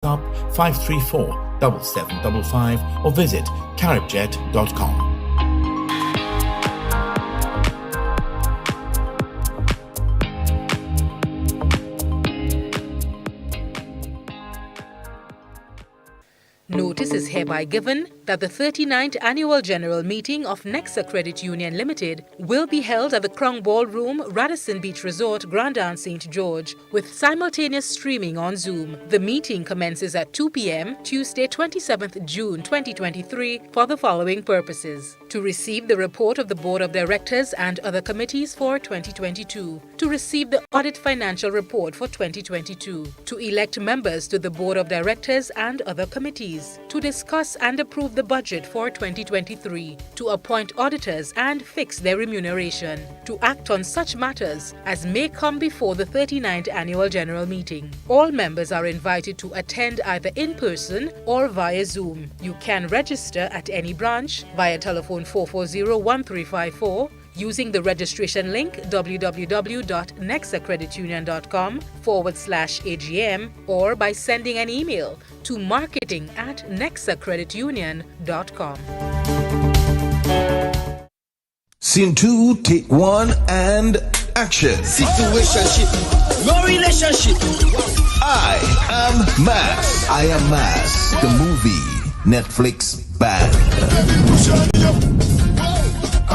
up 534-7755 or visit caribjet.com. Notice is hereby given that the 39th Annual General Meeting of Nexa Credit Union Limited will be held at the Crown Ballroom, Radisson Beach Resort, Grand Anse, St. George, with simultaneous streaming on Zoom. The meeting commences at 2 p.m. Tuesday, 27th June 2023 for the following purposes: to receive the report of the Board of Directors and other committees for 2022, to receive the audit financial report for 2022, to elect members to the Board of Directors and other committees, to discuss and approve the budget for 2023, to appoint auditors and fix their remuneration, to act on such matters as may come before the 39th Annual General Meeting. All members are invited to attend either in person or via Zoom. You can register at any branch via telephone 440-1354, using the registration link www.nexacreditunion.com/AGM or by sending an email to marketing@nexacreditunion.com. Scene 2, take 1 and action. Situationship, no relationship. I Am Mass. I Am Mass, the movie, Netflix banned.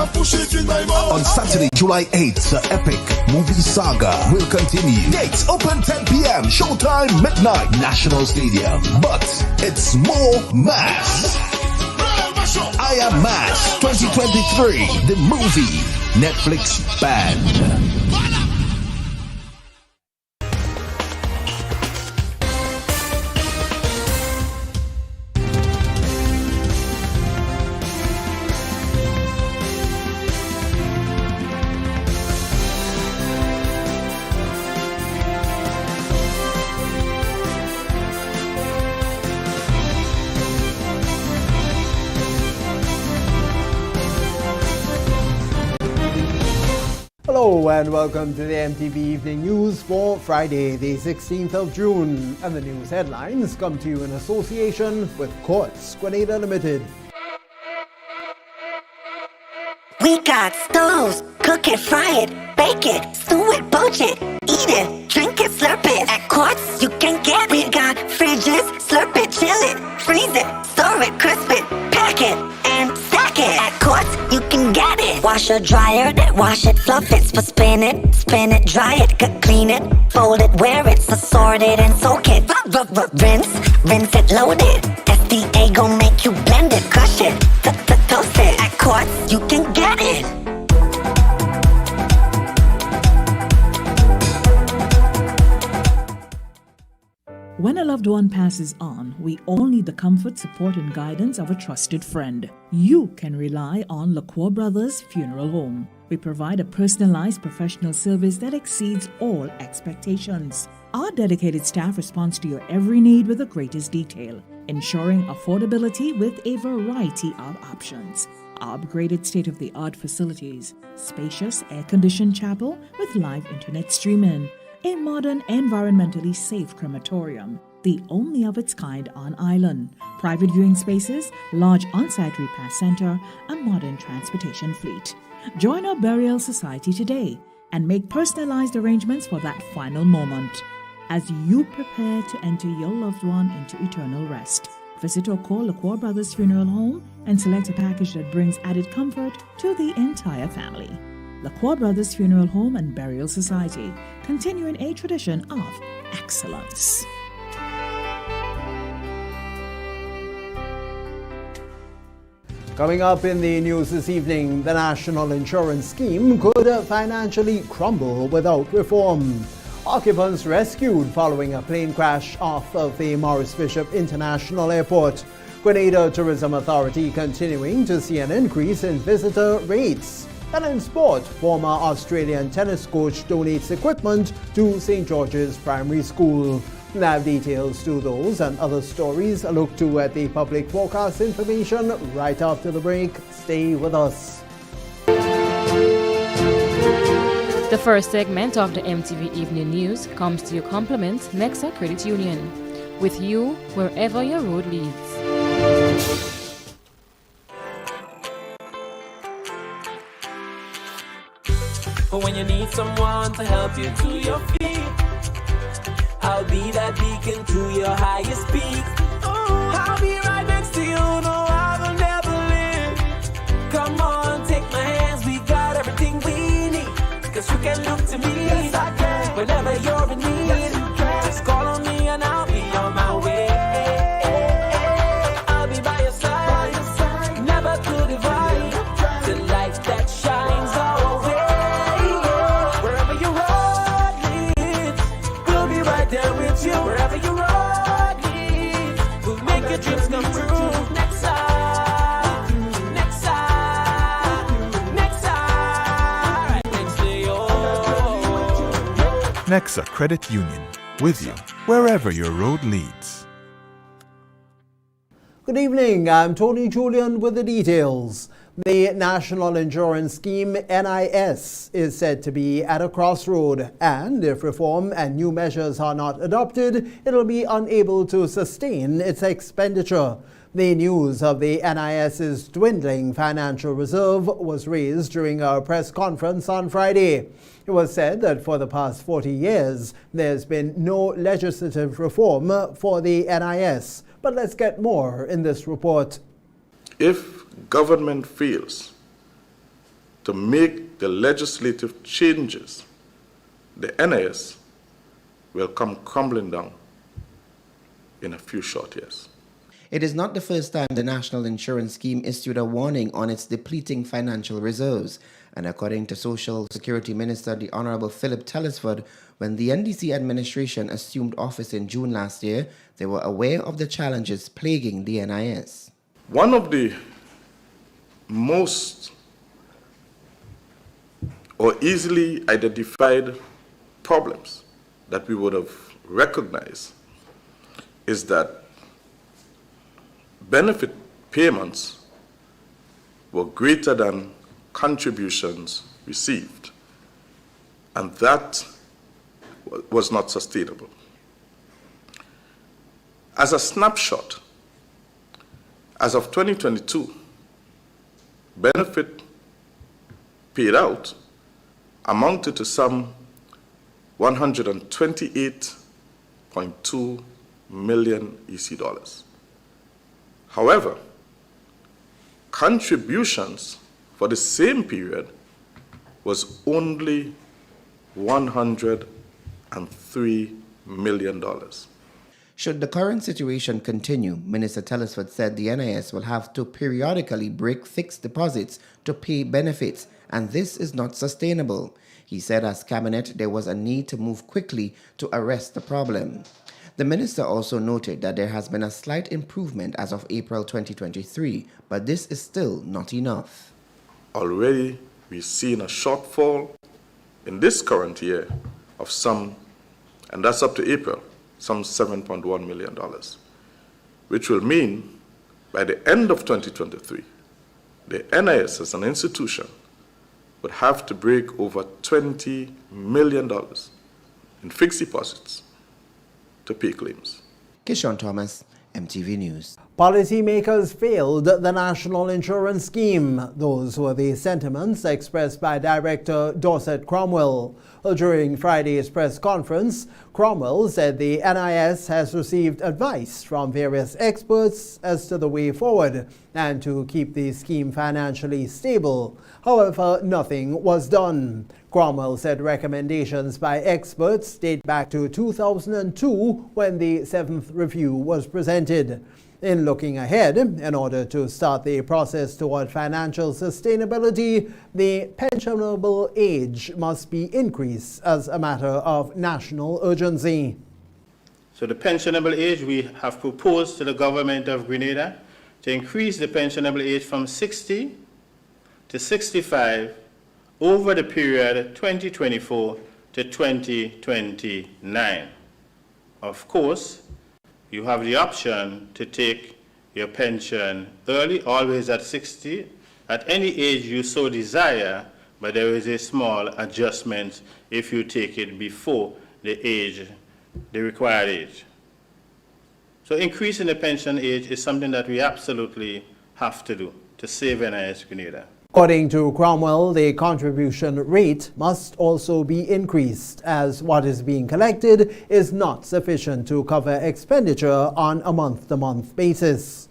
On Saturday, July 8th, the epic movie saga will continue. Gates open 10 p.m. Showtime midnight, National Stadium. But it's more mass. I Am Mass 2023, the movie, Netflix banned. Hello and welcome to the MTV Evening News for Friday, the 16th of June. And the news headlines come to you in association with Courts Grenada Limited. We got stoves, cook it, fry it, bake it, stew it, poach it, eat it, drink it, slurp it. At Courts, you can get it. We got fridges, slurp it, chill it, freeze it, store it, crisp it, pack it, and stack it. At Courts, you can get it. Wash or dryer it, wash it, fluff it, spin it, dry it, clean it, fold it, wear it, sort it, and soak it. Rinse it, load it. SDA gon' make you blend it, crush it, toast it. At Courts, you can get it. When a loved one passes on, we all need the comfort, support, and guidance of a trusted friend. You can rely on LaCour Brothers Funeral Home. We provide a personalized professional service that exceeds all expectations. Our dedicated staff responds to your every need with the greatest detail, ensuring affordability with a variety of options. Our upgraded state-of-the-art facilities, spacious air-conditioned chapel with live internet streaming, a modern, environmentally safe crematorium, the only of its kind on island, private viewing spaces, large on-site repast center, a modern transportation fleet. Join our burial society today and make personalized arrangements for that final moment. As you prepare to enter your loved one into eternal rest, visit or call LaCour Brothers Funeral Home and select a package that brings added comfort to the entire family. LaCour Brothers Funeral Home and Burial Society, continuing a tradition of excellence. Coming up in the news this evening, the national insurance scheme could financially crumble without reform. Occupants rescued following a plane crash off of the Maurice Bishop International Airport. Grenada Tourism Authority continuing to see an increase in visitor rates. And in sport, former Australian tennis coach donates equipment to St. George's Primary School. Now details to those and other stories a look to at the public forecast information right after the break. Stay with us. The first segment of the MTV Evening News comes to you compliments Nexa Credit Union. with you wherever your road leads. For when you need someone to help you to your feet, I'll be that beacon to your highest peak. I'll be right next to you, no, I will never leave. Come on, take my hands, we got everything we need. Cause you can look to me, yes, I can. Whenever you're in need, yes, you can. Just call on me and I'll be on my way. I'll be by your side, never to divide. The light that shines our way. Wherever your road leads, we'll be right there with you. Wherever your road leads, we'll make your dreams come true. Next side, next side, next side, right next to you. Nexa Credit Union, with you wherever your road leads. Good evening, I'm Tony Julian with the details. The National Insurance Scheme, NIS, is said to be at a crossroad, and if reform and new measures are not adopted, it'll be unable to sustain its expenditure. The news of the NIS's dwindling financial reserve was raised during a press conference on Friday. It was said that for the past 40 years, there's been no legislative reform for the NIS. But let's get more in this report. If government fails to make the legislative changes, the NIS will come crumbling down in a few short years. It is not the first time the National Insurance Scheme issued a warning on its depleting financial reserves. And according to Social Security Minister the Honorable Philip Telesford, when the NDC administration assumed office in June last year, they were aware of the challenges plaguing the NIS. One of the most or easily identified problems that we would have recognized is that benefit payments were greater than contributions received, and that was not sustainable. As a snapshot, as of 2022, benefit paid out amounted to some $128.2 million EC dollars. However, contributions for the same period was only $103 million. Should the current situation continue, Minister Telesford said the NIS will have to periodically break fixed deposits to pay benefits, and this is not sustainable. He said as Cabinet there was a need to move quickly to arrest the problem. The minister also noted that there has been a slight improvement as of April 2023, but this is still not enough. Already we've seen a shortfall in this current year of some, and that's up to April, some $7.1 million, which will mean by the end of 2023, the NIS as an institution would have to break over $20 million in fixed deposits to pay claims. Kishon Thomas, MTV News. Policymakers failed the National Insurance Scheme. Those were the sentiments expressed by Director Dorset Cromwell. During Friday's press conference, Cromwell said the NIS has received advice from various experts as to the way forward and to keep the scheme financially stable. However, nothing was done. Cromwell said recommendations by experts date back to 2002 when the 7th review was presented. In looking ahead, in order to start the process toward financial sustainability, the pensionable age must be increased as a matter of national urgency. So the pensionable age, we have proposed to the government of Grenada to increase the pensionable age from 60 to 65 over the period 2024 to 2029. Of course, you have the option to take your pension early, always at 60, at any age you so desire, but there is a small adjustment if you take it before the age, the required age. So increasing the pension age is something that we absolutely have to do to save NIS Grenada. According to Cromwell, the contribution rate must also be increased as what is being collected is not sufficient to cover expenditure on a month-to-month basis.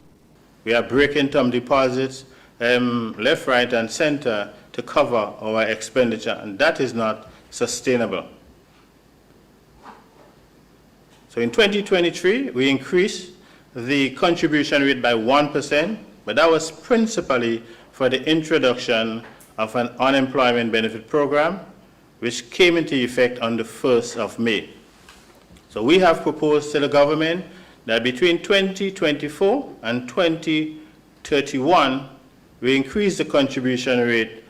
We are breaking term deposits left, right, and center to cover our expenditure, and that is not sustainable. So in 2023, we increased the contribution rate by 1%, but that was principally for the introduction of an unemployment benefit program, which came into effect on the 1st of May. So we have proposed to the government that between 2024 and 2031, we increase the contribution rate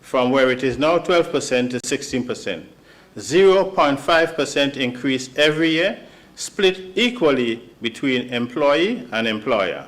from where it is now 12% to 16%. 0.5% increase every year, split equally between employee and employer.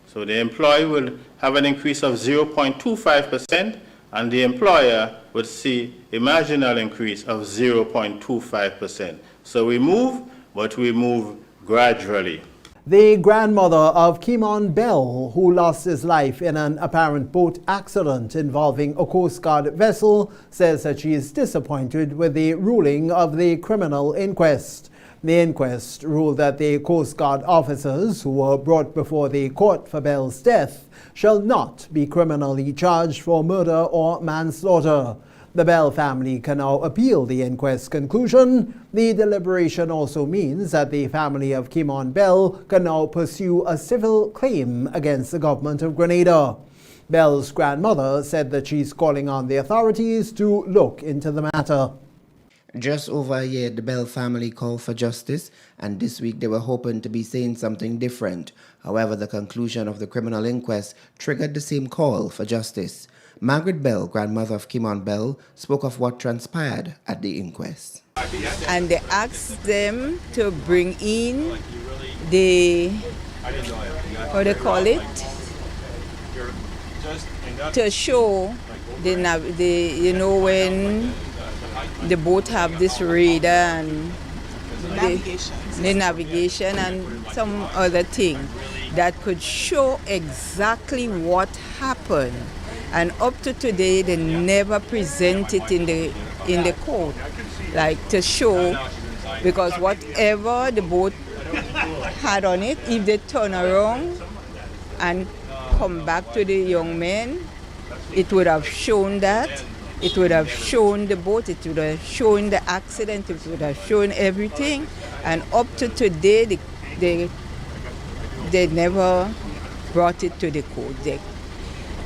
So the employee will have an increase of 0.25%, and the employer would see a marginal increase of 0.25%. So we move, but we move gradually. The grandmother of Kimon Bell, who lost his life in an apparent boat accident involving a Coast Guard vessel, says that she is disappointed with the ruling of the criminal inquest. The inquest ruled that the Coast Guard officers who were brought before the court for Bell's death shall not be criminally charged for murder or manslaughter. The Bell family can now appeal the inquest conclusion. The deliberation also means that the family of Kimon Bell can now pursue a civil claim against the government of Grenada. Bell's grandmother said that she's calling on the authorities to look into the matter. Just over a year, the Bell family called for justice, and this week they were hoping to be saying something different. However, the conclusion of the criminal inquest triggered the same call for justice. Margaret Bell, grandmother of Kimon Bell, spoke of what transpired at the inquest. And they asked them to bring in the, what do they call it? To show the you know, when the boat have this radar and the navigation and some other thing that could show exactly what happened. And up to today, they never present it in the court, like to show, because whatever the boat had on it, if they turn around and come back to the young men, it would have shown that. It would have shown the boat, it would have shown the accident, it would have shown everything. And up to today, they never brought it to the court.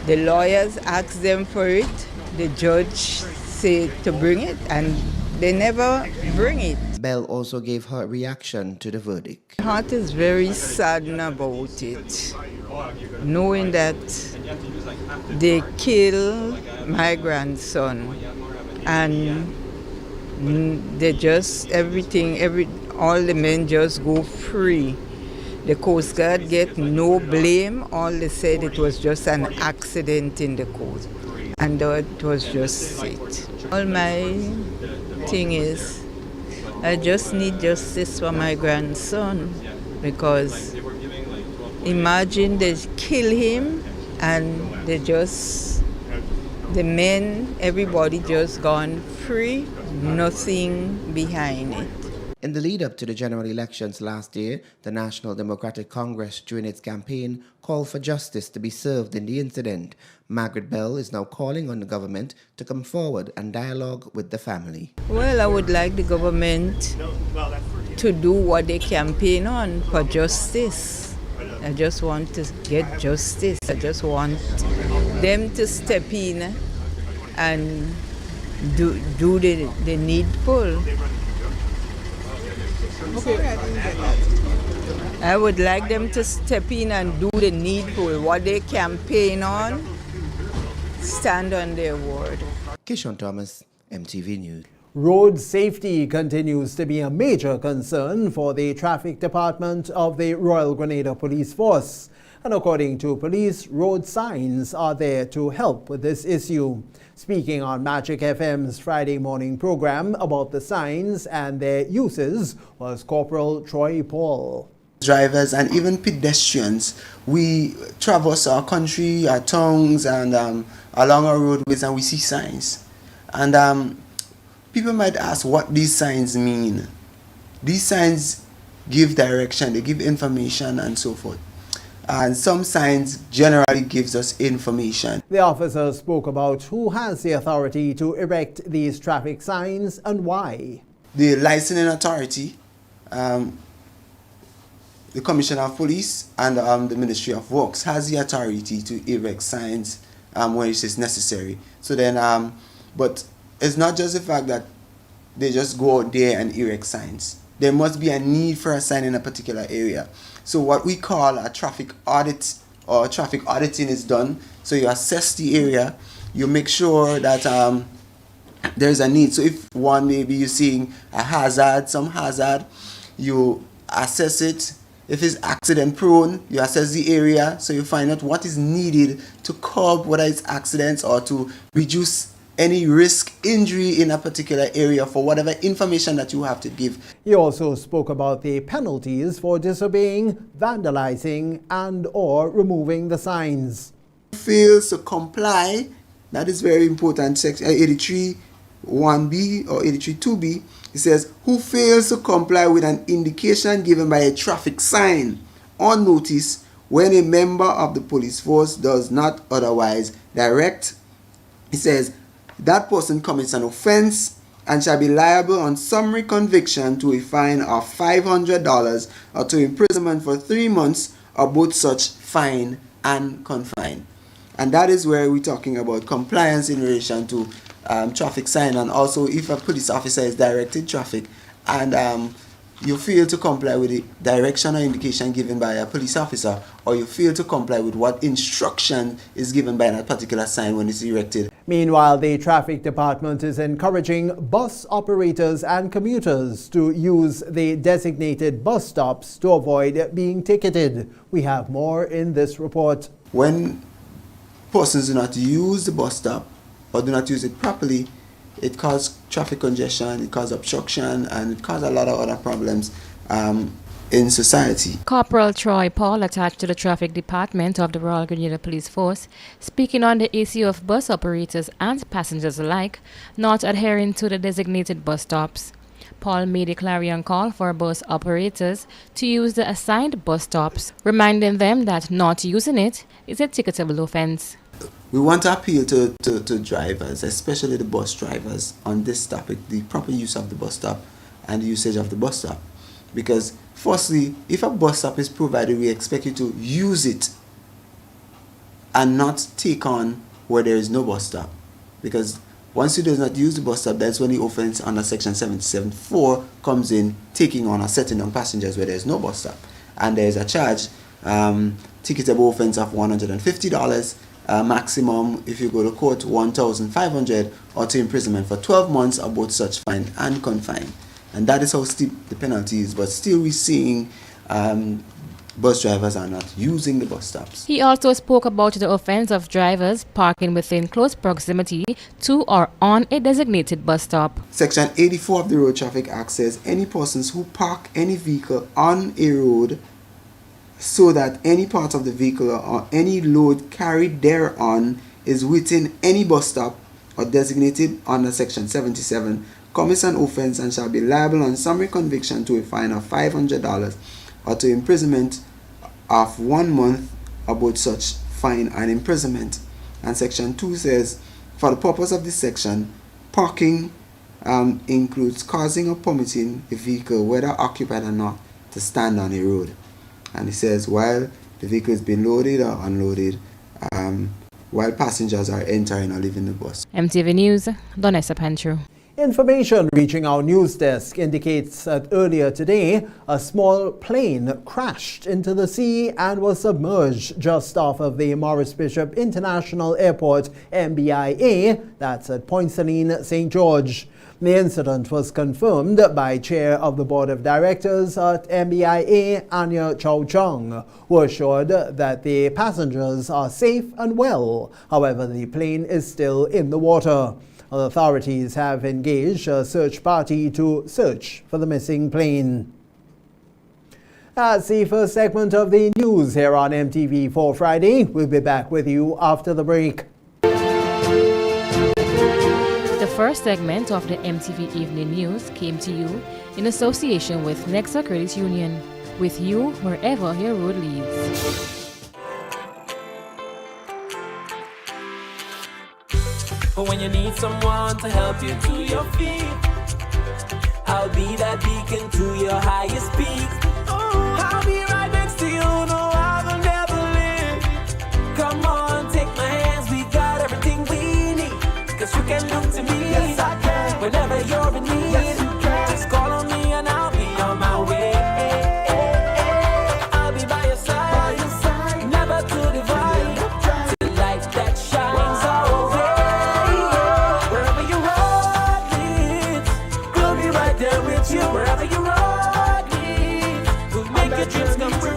The lawyers asked them for it, the judge said to bring it, and they never bring it. Bell also gave her reaction to the verdict. My heart is very saddened about it, knowing that they killed my grandson, and they just, all the men just go free. The Coast Guard get no blame. All they said it was just an accident in the coast, and that was just it. All my thing is, I just need justice for my grandson, because imagine they kill him and the men, everybody just gone free, nothing behind it. In the lead-up to the general elections last year, the National Democratic Congress, during its campaign, called for justice to be served in the incident. Margaret Bell is now calling on the government to come forward and dialogue with the family. Well, I would like the government to do what they campaign on for justice. I just want to get justice. I just want them to step in and do the needful. I would like them to step in and do the needful, what they campaign on, stand on their word. Kishon Thomas, MTV News. Road safety continues to be a major concern for the traffic department of the Royal Grenada Police Force. And according to police, road signs are there to help with this issue. Speaking on Magic FM's Friday morning program about the signs and their uses was Corporal Troy Paul. drivers and even pedestrians, we traverse our country, our towns, and along our roadways, and we see signs. And people might ask what these signs mean. These signs give direction, they give information, and so forth. And some signs generally gives us information. The officer spoke about who has the authority to erect these traffic signs and why. The licensing authority, the Commissioner of Police, and the Ministry of Works has the authority to erect signs when it is necessary. So then, but it's not just the fact that they just go out there and erect signs. There must be a need for a sign in a particular area. So what we call a traffic audit or traffic auditing is done. So you assess the area, you make sure that there's a need. So if one, maybe you're seeing a hazard, some hazard, you assess it. If it's accident prone, you assess the area, so you find out what is needed to curb whether it's accidents or to reduce any risk, injury in a particular area for whatever information that you have to give. He also spoke about the penalties for disobeying, vandalizing, and or removing the signs. Fails to comply, that is very important. Section 83(1)(b) or 83(2)(b), it says, who fails to comply with an indication given by a traffic sign or notice when a member of the police force does not otherwise direct, it says, that person commits an offense and shall be liable on summary conviction to a fine of $500 or to imprisonment for 3 months or both such fine and confine. And that is where we're talking about compliance in relation to traffic sign, and also if a police officer is directing traffic and you fail to comply with the direction or indication given by a police officer, or you fail to comply with what instruction is given by a particular sign when it's erected. Meanwhile, the traffic department is encouraging bus operators and commuters to use the designated bus stops to avoid being ticketed. We have more in this report. When persons do not use the bus stop or do not use it properly, it causes traffic congestion, it causes obstruction, and it causes a lot of other problems in society. Corporal Troy Paul, attached to the traffic department of the Royal Grenada Police Force, speaking on the issue of bus operators and passengers alike not adhering to the designated bus stops. Paul made a clarion call for bus operators to use the assigned bus stops, reminding them that not using it is a ticketable offense. We want to appeal to drivers, especially the bus drivers, on this topic, the proper use of the bus stop and the usage of the bus stop. Because firstly, if a bus stop is provided, we expect you to use it and not take on where there is no bus stop. Because once you do not use the bus stop, that's when the offense under section 77(4) comes in, taking on or setting on passengers where there is no bus stop. And there is a charge, ticketable offense of $150, maximum, if you go to court, $1,500, or to imprisonment for 12 months or both such fine and confine. And that is how steep the penalty is. But still we're seeing bus drivers are not using the bus stops. He also spoke about the offense of drivers parking within close proximity to or on a designated bus stop. Section 84 of the Road Traffic Act says any persons who park any vehicle on a road so that any part of the vehicle or any load carried thereon is within any bus stop or designated under section 77 commits an offense and shall be liable on summary conviction to a fine of $500 or to imprisonment of 1 month or both such fine and imprisonment. And section 2 says, for the purpose of this section, parking includes causing or permitting a vehicle, whether occupied or not, to stand on a road. And it says while the vehicle is being loaded or unloaded, while passengers are entering or leaving the bus. MTV News, Donessa Pantru. Information reaching our news desk indicates that earlier today, a small plane crashed into the sea and was submerged just off of the Maurice Bishop International Airport, MBIA, that's at Point Saline, St. George. The incident was confirmed by Chair of the Board of Directors at MBIA, Anya Chow Chung, who assured that the passengers are safe and well. However, the plane is still in the water. Authorities have engaged a search party to search for the missing plane. That's the first segment of the news here on MTV for Friday. We'll be back with you after the break. The first segment of the MTV Evening News came to you in association with Nexa Credit Union, with you wherever your road leads. But when you need someone to help you to your feet, I'll be that beacon to your highest peak. I'll be right next to you, no, I will never leave. Come on, take my hands, we got everything we need. Cause you can look to me, yes, I can. Whenever you're in need, yes, you can. Just call on me and I'll be on my way. I'll be by your side, never to divide. The light that shines our way. Wherever your road leads, we'll be right there with you. Wherever your road leads, we'll make your dreams come true.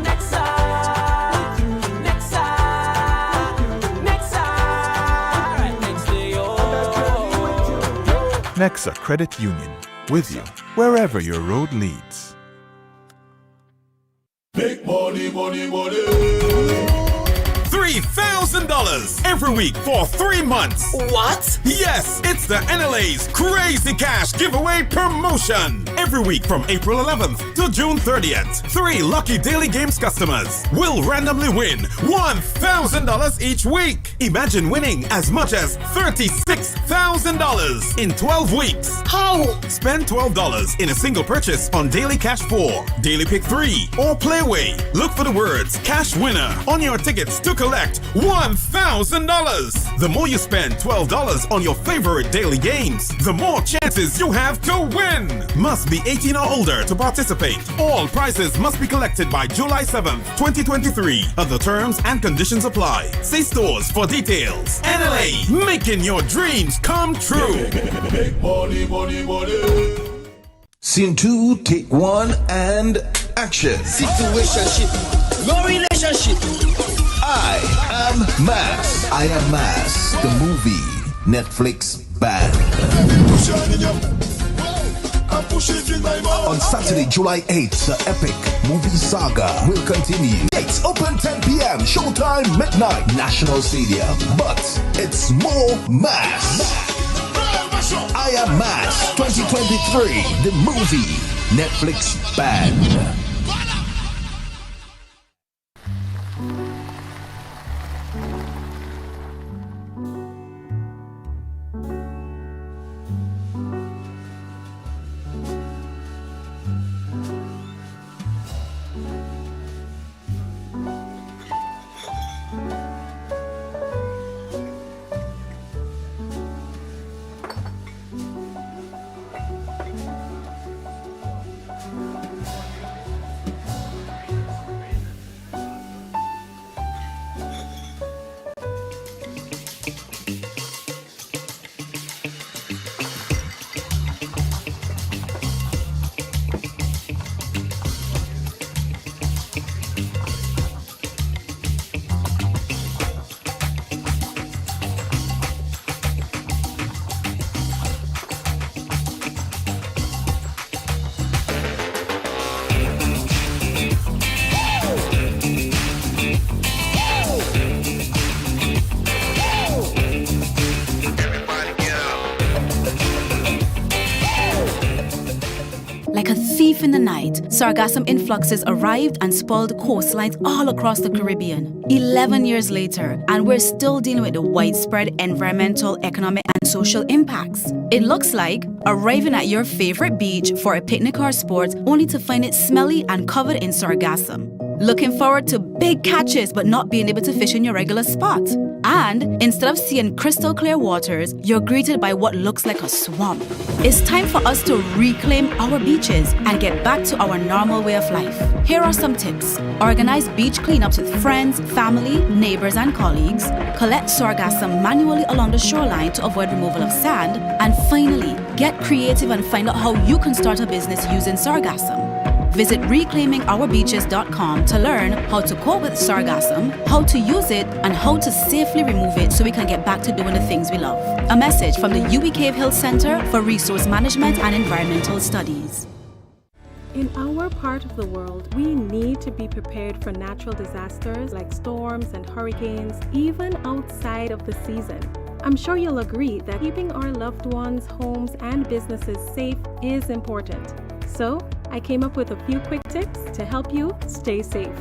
Next side, next side, next side, right next to you. Nexa Credit Union, with you wherever your road leads. Make money, money, money. $3,000 every week for 3 months. What? Yes, it's the NLA's Crazy Cash Giveaway Promotion. Every week from April 11th to June 30th, 3 lucky Daily Games customers will randomly win $1,000 each week. Imagine winning as much as $36,000 in 12 weeks. How? Spend $12 in a single purchase on Daily Cash 4, Daily Pick 3, or Playway. Look for the words Cash Winner on your tickets to collect $1,000. The more you spend $12 on your favorite daily games, the more chances you have to win. Must be 18 or older to participate. All prizes must be collected by July 7th, 2023. Other terms and conditions apply. See stores for details. NLA, making your dreams come true. Make money, money, money. Scene 2, take 1, and action. Situationship, no relationship. I Am Mass. I Am Mass, the movie. Netflix banned. On Saturday, July 8th, the epic movie saga will continue. Dates open 10 p.m. Showtime midnight. National Stadium. But it's more mass. I Am Mass 2023, the movie. Netflix banned. Like a thief in the night, sargassum influxes arrived and spoiled coastlines all across the Caribbean. 11 years later, and we're still dealing with the widespread environmental, economic, and social impacts. It looks like arriving at your favorite beach for a picnic or sport only to find it smelly and covered in sargassum. Looking forward to big catches but not being able to fish in your regular spot. And instead of seeing crystal clear waters, you're greeted by what looks like a swamp. It's time for us to reclaim our beaches and get back to our normal way of life. Here are some tips. Organize beach cleanups with friends, family, neighbors, and colleagues. Collect sargassum manually along the shoreline to avoid removal of sand. And finally, get creative and find out how you can start a business using sargassum. Visit reclaimingourbeaches.com to learn how to cope with sargassum, how to use it, and how to safely remove it so we can get back to doing the things we love. A message from the UWI Cave Hill Center for Resource Management and Environmental Studies. In our part of the world, we need to be prepared for natural disasters like storms and hurricanes, even outside of the season. I'm sure you'll agree that keeping our loved ones, homes, and businesses safe is important. So, I came up with a few quick tips to help you stay safe.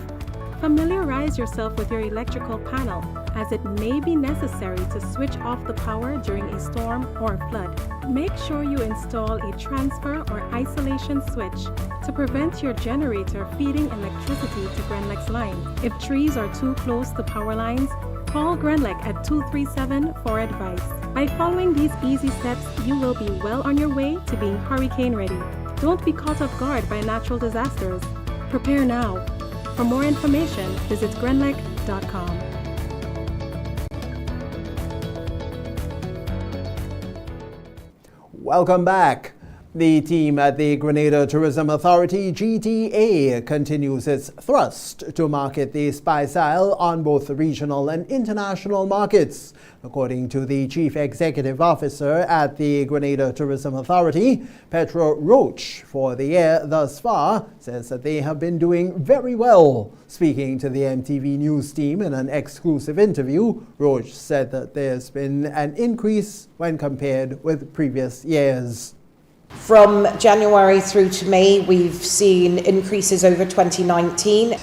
Familiarize yourself with your electrical panel, as it may be necessary to switch off the power during a storm or flood. Make sure you install a transfer or isolation switch to prevent your generator feeding electricity to Grenlec's line. If trees are too close to power lines, call Grenlec at 237 for advice. By following these easy steps, you will be well on your way to being hurricane ready. Don't be caught off guard by natural disasters. Prepare now. For more information, visit grenlec.com. Welcome back. The team at the Grenada Tourism Authority, GTA, continues its thrust to market the Speysile on both regional and international markets. According to the Chief Executive Officer at the Grenada Tourism Authority, Petro Roach, for the year thus far, says that they have been doing very well. Speaking to the MTV News team in an exclusive interview, Roach said that there's been an increase when compared with previous years. From January through to May, we've seen increases over 2019.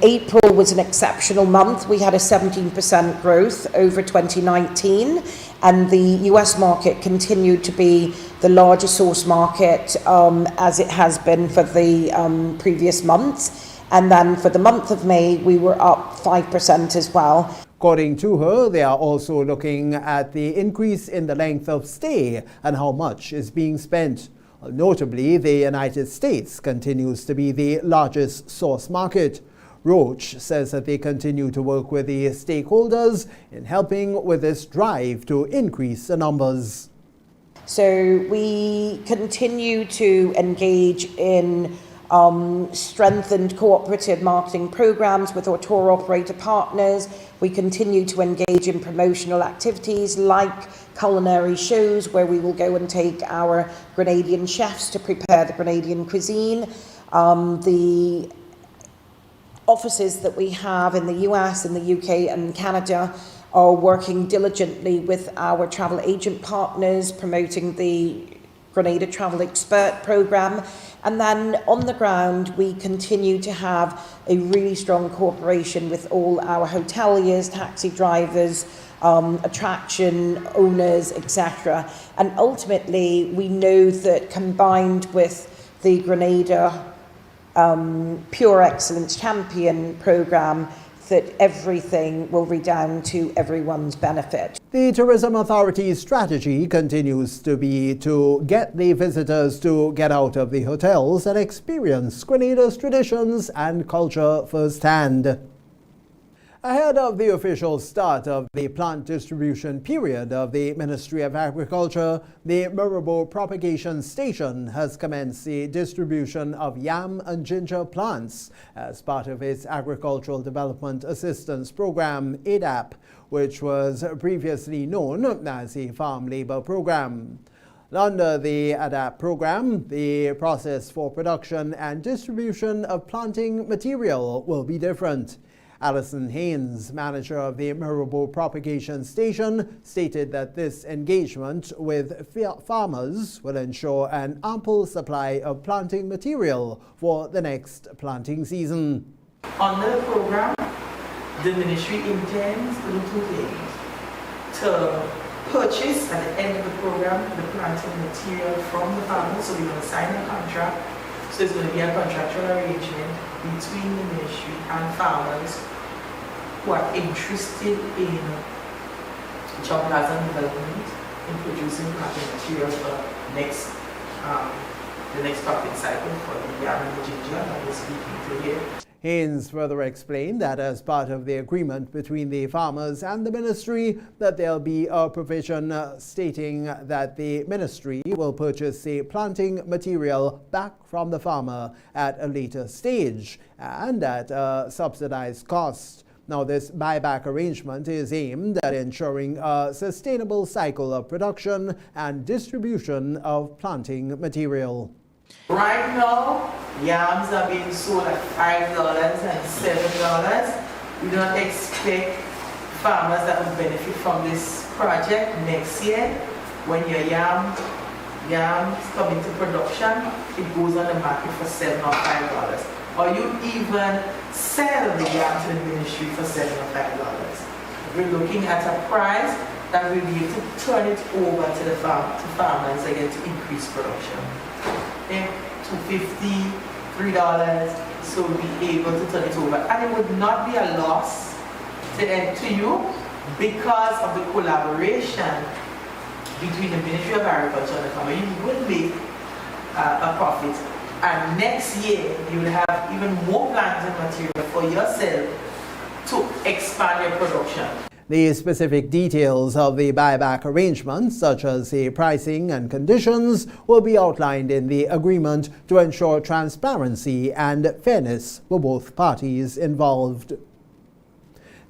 April was an exceptional month. We had a 17% growth over 2019, and the US market continued to be the largest source market as it has been for the previous months. And then for the month of May, we were up 5% as well. According to her, they are also looking at the increase in the length of stay and how much is being spent. Notably, the United States continues to be the largest source market. Roach says that they continue to work with the stakeholders in helping with this drive to increase the numbers. So we continue to engage in strengthened cooperative marketing programs with our tour operator partners. We continue to engage in promotional activities like culinary shows where we will go and take our Grenadian chefs to prepare the Grenadian cuisine. The offices that we have in the US, in the UK and Canada are working diligently with our travel agent partners promoting the Grenada Travel Expert Programme. And then on the ground, we continue to have a really strong cooperation with all our hoteliers, taxi drivers, attraction owners, etc. And ultimately, we know that combined with the Grenada Pure Excellence Champion Programme, that everything will redound to everyone's benefit. The Tourism Authority's strategy continues to be to get the visitors to get out of the hotels and experience Grenada's traditions and culture firsthand. Ahead of the official start of the plant distribution period of the Ministry of Agriculture, the Murabo Propagation Station has commenced the distribution of yam and ginger plants as part of its Agricultural Development Assistance Program, ADAP, which was previously known as the Farm Labour Program. Under the ADAP program, the process for production and distribution of planting material will be different. Alison Haynes, manager of the Murabo Propagation Station, stated that this engagement with farmers will ensure an ample supply of planting material for the next planting season. Under the program, the ministry intends to purchase at the end of the program the planting material from the farmers. So we're going to sign a contract. So it's going to be a contractual arrangement between the ministry and farmers who are interested in germplasm development, in producing planting materials for the next cropping cycle for the yam and the ginger that we're speaking to here. Haynes further explained that as part of the agreement between the farmers and the ministry, that there'll be a provision stating that the ministry will purchase the planting material back from the farmer at a later stage and at a subsidized cost. Now, this buyback arrangement is aimed at ensuring a sustainable cycle of production and distribution of planting material. Right now, yams are being sold at $5 and $7. We don't expect farmers that will benefit from this project next year. When your yams come into production, it goes on the market for $7 or $5. Or you even sell the yam to the ministry for $7 or $5. We're looking at a price that we'll be able to turn it over to the farmers again to increase production. $2.50, $3, so we'll be able to turn it over. And it would not be a loss to you because of the collaboration between the Ministry of Agriculture and the farmer. You will make a profit. And next year, you will have even more planting material for yourself to expand your production. The specific details of the buyback arrangements, such as the pricing and conditions, will be outlined in the agreement to ensure transparency and fairness for both parties involved.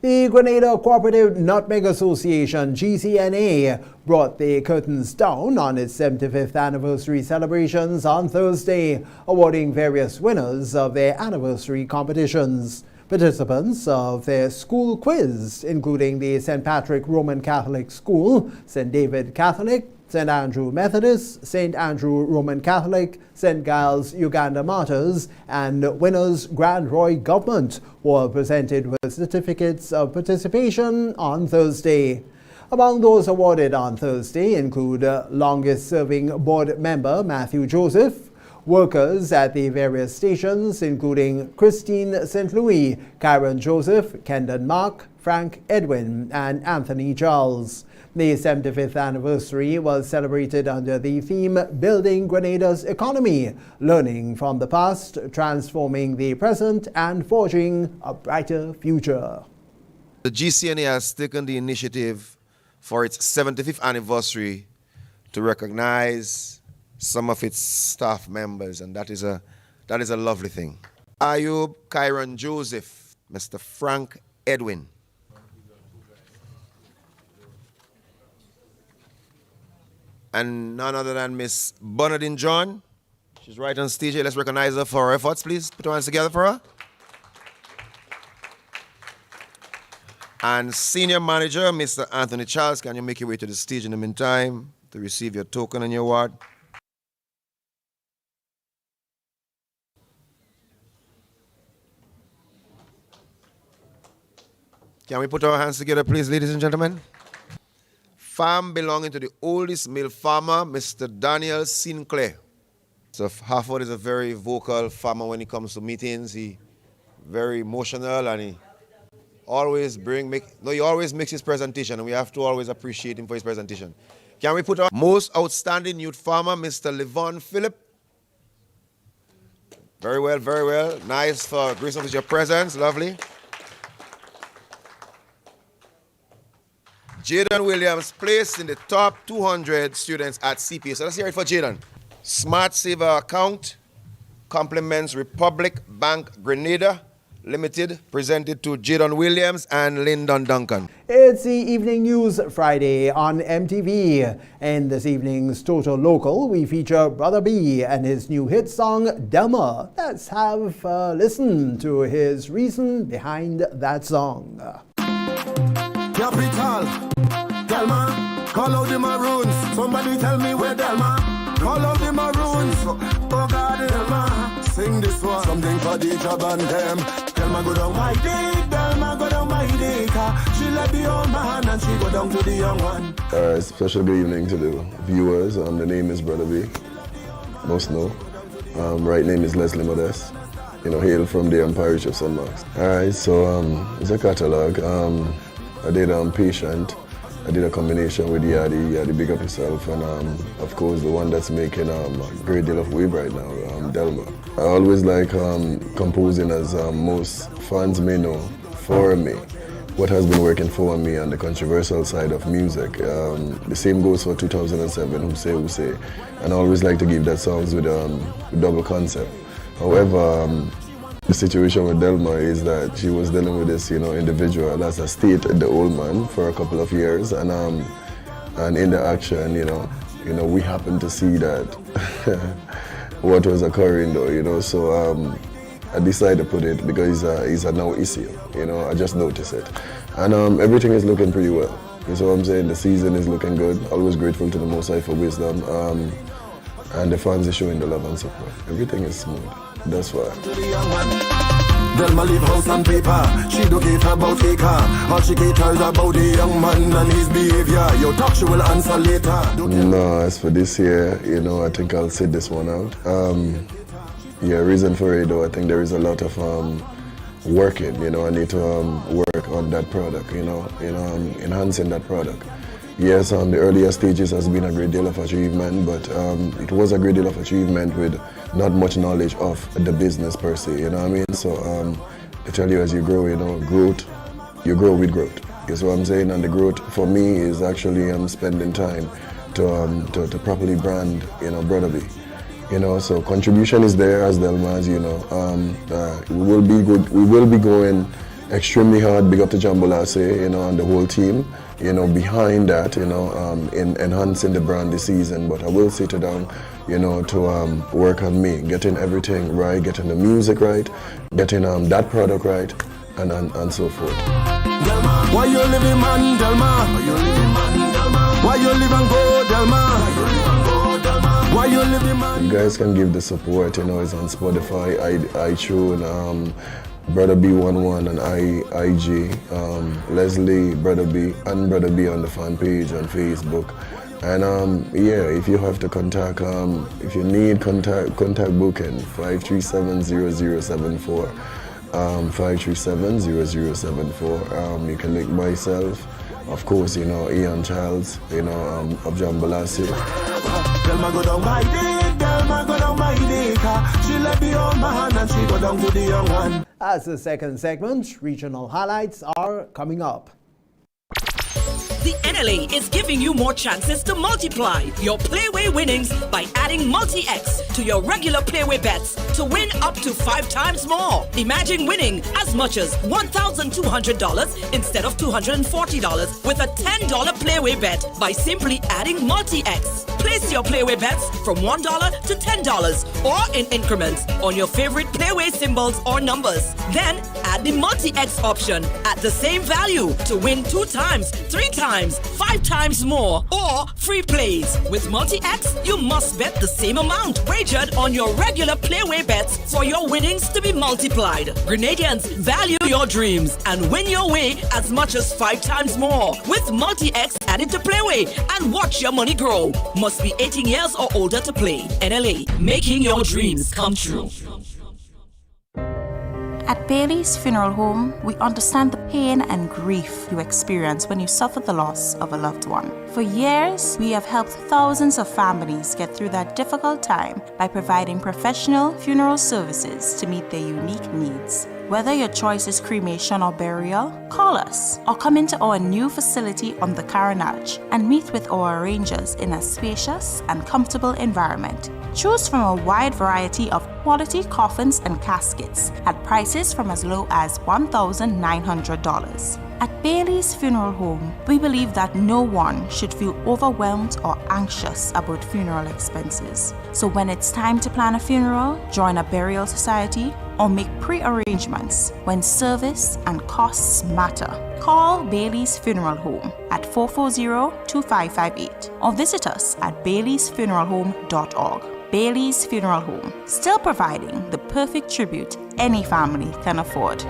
The Grenada Cooperative Nutmeg Association, GCNA, brought the curtains down on its 75th anniversary celebrations on Thursday, awarding various winners of their anniversary competitions. Participants of their school quiz, including the St. Patrick Roman Catholic School, St. David Catholic, St. Andrew Methodist, St. Andrew Roman Catholic, St. Giles Uganda Martyrs, and Winners Grand Roy Government were presented with certificates of participation on Thursday. Among those awarded on Thursday include longest-serving board member Matthew Joseph, workers at the various stations including Christine St. Louis, Karen Joseph, Kendon Mark, Frank Edwin, and Anthony Charles. The 75th anniversary was celebrated under the theme Building Grenada's Economy, Learning from the Past, Transforming the Present, and Forging a Brighter Future. The GCNA has taken the initiative for its 75th anniversary to recognize some of its staff members, and that is a lovely thing. Ayub Kyron Joseph, Mr. Frank Edwin, and none other than Miss Bernadine John. She's right on stage here. Let's recognize her for her efforts, please. Put your hands together for her. And Senior Manager, Mr. Anthony Charles, can you make your way to the stage in the meantime to receive your token and your award? Can we put our hands together, please, ladies and gentlemen? Farm belonging to the oldest male farmer, Mr. Daniel Sinclair. So Harford is a very vocal farmer when it comes to meetings. He very emotional, and he always makes his presentation, and we have to always appreciate him for his presentation. Can we put our most outstanding youth farmer, Mr. Levon Phillip? Very well, very well. Nice for gracing with your presence, lovely. Jaden Williams placed in the top 200 students at CPA. So let's hear it for Jaden. Smart Saver account compliments Republic Bank Grenada Limited, presented to Jaden Williams and Lyndon Duncan. It's the Evening News Friday on MTV. In this evening's Total Local, we feature Brother B and his new hit song, Delma. Let's have a listen to his reason behind that song. Capital, Delma, call out the Maroons. Somebody tell me where Delma. Call out the Maroons. Oh God, Delma, sing this one. Something for the job and them. Delma go down my dick, Delma go down my dick. She let the old man and she go down to the young one. Special good evening to the viewers. The name is Brother B. Most know. Right name is Leslie Modest. Hail from the Parish of St. Mark's. Alright, so it's a catalog. I did Patient. I did a combination with Yadi Big Up Yourself, and of course the one that's making a great deal of wave right now, Delma. I always like composing, as most fans may know, for me. What has been working for me on the controversial side of music. The same goes for 2007, Who Say, and I always like to give that songs with double concept. However, the situation with Delma is that she was dealing with this, individual that's a state the old man for a couple of years, and in the action, we happen to see that what was occurring though, you know, so I decided to put it because it's a now issue, you know, I just noticed it. And everything is looking pretty well. You see what I'm saying? The season is looking good. Always grateful to the Most High for wisdom. And the fans are showing the love and support. Everything is smooth. That's why. Delma leave house and paper. She don't care about acre. All she cares about the young man and his behavior. Your talk she will answer later. No, as for this year, you know, I think I'll sit this one out. Yeah, reason for it though, I think there is a lot of working, you know, I need to work on that product, you know, enhancing that product. Yes, the earlier stages has been a great deal of achievement, but it was a great deal of achievement with not much knowledge of the business per se, you know what I mean? So I tell you, as you grow, you know, you grow with growth. You see what I'm saying? And the growth for me is actually spending time to properly brand, you know, Brother B. You know, so contribution is there as Delmas, you know. We will be good. We will be going extremely hard. Big up to Jambolase, you know, and the whole team, you know, behind that, you know, in enhancing the brand this season. But I will sit down, you know, to work on me, getting everything right, getting the music right, getting that product right, and so forth. Delma, why you living man, Delma? Why you living man, Delma? Why you live and go, Delma? Why you living man? You guys can give the support, you know, it's on Spotify, iTunes, Brother B11 and IG, Leslie, Brother B, and Brother B on the fan page on Facebook. And yeah, if you have to contact, if you need contact booking, 537-0074, 537-0074. You can link myself, of course, you know, Ian Charles, you know, of Jambalasi. Delma go down by day, Delma go down by day. She let the old man and she go down to the young one. As the second segment, regional highlights are coming up. The NLA is giving you more chances to multiply your Playway winnings by adding Multi-X to your regular Playway bets to win up to 5 times more. Imagine winning as much as $1,200 instead of $240 with a $10 Playway bet by simply adding Multi-X. Place your Playway bets from $1 to $10 or in increments on your favorite Playway symbols or numbers. Then add the Multi-X option at the same value to win 2 times, 3 times, 5 times more, or free plays. With Multi-X, you must bet the same amount wagered on your regular Playway bets for your winnings to be multiplied. Grenadians, value your dreams and win your way as much as 5 times more. With Multi-X added to Playway and watch your money grow. Must be 18 years or older to play. NLA, making your dreams come true. At Bailey's Funeral Home, we understand the pain and grief you experience when you suffer the loss of a loved one. For years, we have helped thousands of families get through that difficult time by providing professional funeral services to meet their unique needs. Whether your choice is cremation or burial, call us or come into our new facility on the Carenage and meet with our arrangers in a spacious and comfortable environment. Choose from a wide variety of quality coffins and caskets at prices from as low as $1,900. At Bailey's Funeral Home, we believe that no one should feel overwhelmed or anxious about funeral expenses. So when it's time to plan a funeral, join a burial society, or make pre-arrangements when service and costs matter, call Bailey's Funeral Home at 440-2558 or visit us at baileysfuneralhome.org. Bailey's Funeral Home, still providing the perfect tribute any family can afford.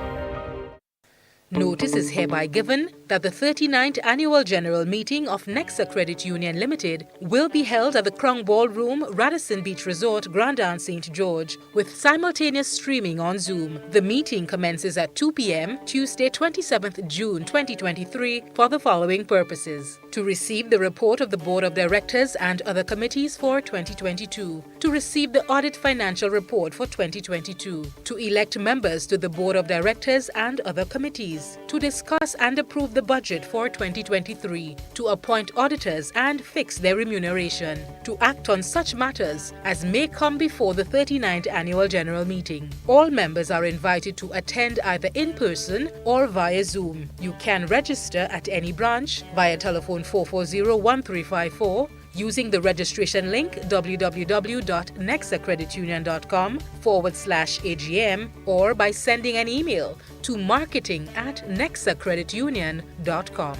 Notice is hereby given that the 39th Annual General Meeting of Nexa Credit Union Limited will be held at the Crown Ballroom, Radisson Beach Resort, Grand Anse, St. George, with simultaneous streaming on Zoom. The meeting commences at 2 p.m. Tuesday, 27th June 2023 for the following purposes: to receive the report of the Board of Directors and other committees for 2022, to receive the audit financial report for 2022, to elect members to the Board of Directors and other committees, to discuss and approve the budget for 2023, to appoint auditors and fix their remuneration, to act on such matters as may come before the 39th Annual General Meeting. All members are invited to attend either in person or via Zoom. You can register at any branch via telephone 440-1354, using the registration link www.nexacreditunion.com/AGM or by sending an email to marketing@nexacreditunion.com.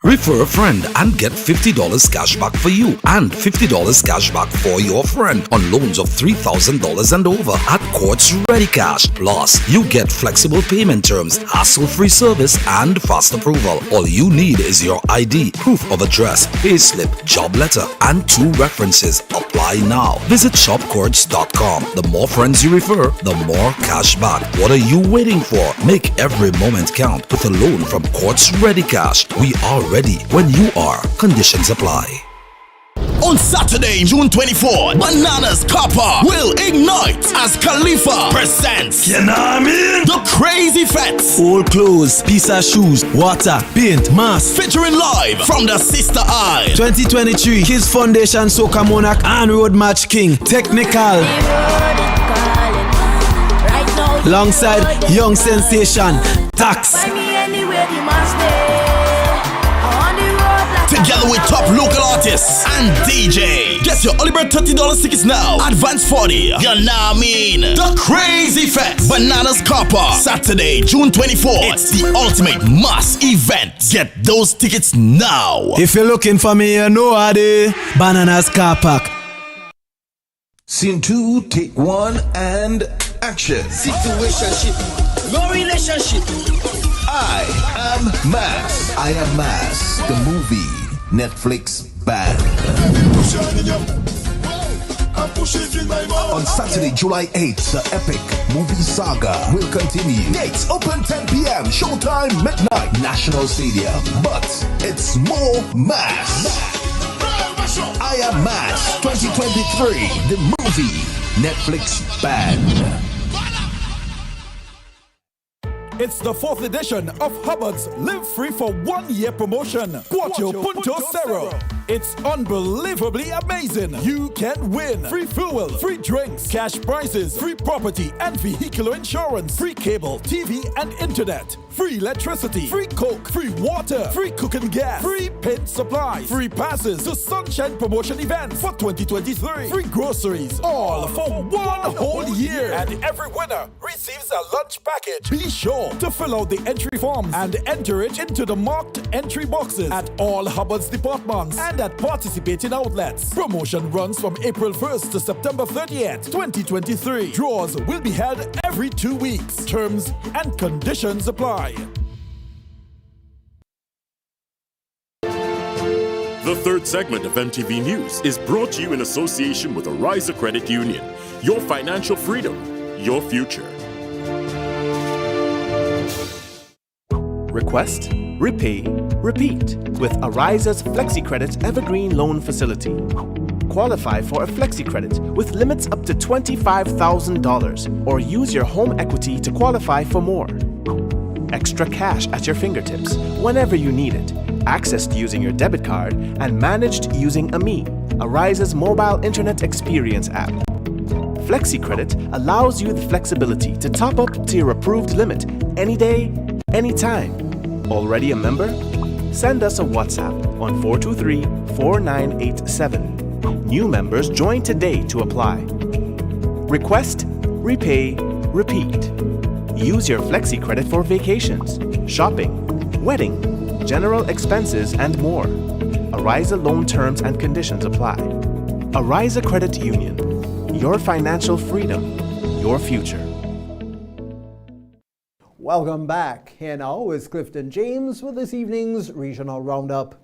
Refer a friend and get $50 cash back for you and $50 cash back for your friend on loans of $3,000 and over at Quartz Ready Cash. Plus, you get flexible payment terms, hassle-free service, and fast approval. All you need is your ID, proof of address, payslip, job letter, and 2 references. Apply now. Visit shopquartz.com. The more friends you refer, the more cash back. What are you waiting for? Make every moment count with a loan from Quartz Ready Cash. We are ready when you are. Conditions apply. On Saturday, June 24th, Bananas Car Park will ignite as Khalifa presents The Crazy Fets. Old clothes, piece of shoes, water, paint, mask. Featuring live from the Sister Eye. 2023 Kids Foundation Soca Monarch and Road Match King Technical. Alongside Young Sensation, Tax. Together with top local artists and DJ. Get your Oliver $30 tickets now. Advance 40. You know what I mean? The Crazy Fest. Bananas Car Park. Saturday, June 24th. It's the ultimate mass event. Get those tickets now. If you're looking for me, you know how they Bananas Car Park. Scene 2, take 1 and action. Situationship, no relationship. I am Mass. I am Mass. The movie. Netflix ban. On Saturday, July 8th, the epic movie saga will continue. Gates open 10 p.m. Showtime midnight. National Stadium. But it's more Mass. I am Mass 2023. The movie. Netflix ban. It's the 4th edition of Hubbard's Live Free for 1 year promotion. Cuatro Punto Cero. It's unbelievably amazing. You can win free fuel, free drinks, cash prizes, free property and vehicular insurance, free cable, TV and internet, free electricity, free coke, free water, free cooking gas, free paint supplies, free passes to Sunshine Promotion events for 2023, free groceries, all for 1 whole year. And every winner receives a lunch package. Be sure to fill out the entry forms and enter it into the marked entry boxes at all Hubbard's departments and at participating outlets. Promotion runs from April 1st to September 30th, 2023. Draws will be held every 2 weeks. Terms and conditions apply. The third segment of MTV News is brought to you in association with Ariza Credit Union. Your financial freedom, your future. Request, repay, repeat with Ariza's FlexiCredit Evergreen Loan Facility. Qualify for a FlexiCredit with limits up to $25,000 or use your home equity to qualify for more. Extra cash at your fingertips whenever you need it, accessed using your debit card and managed using AMI, Ariza's mobile internet experience app. FlexiCredit allows you the flexibility to top up to your approved limit any day, anytime. Already a member? Send us a WhatsApp on 423-4987. New members join today to apply. Request, repay, repeat. Use your FlexiCredit for vacations, shopping, wedding, general expenses, and more. Ariza loan terms and conditions apply. Ariza Credit Union. Your financial freedom, your future. Welcome back. Here now is Clifton James with this evening's Regional Roundup.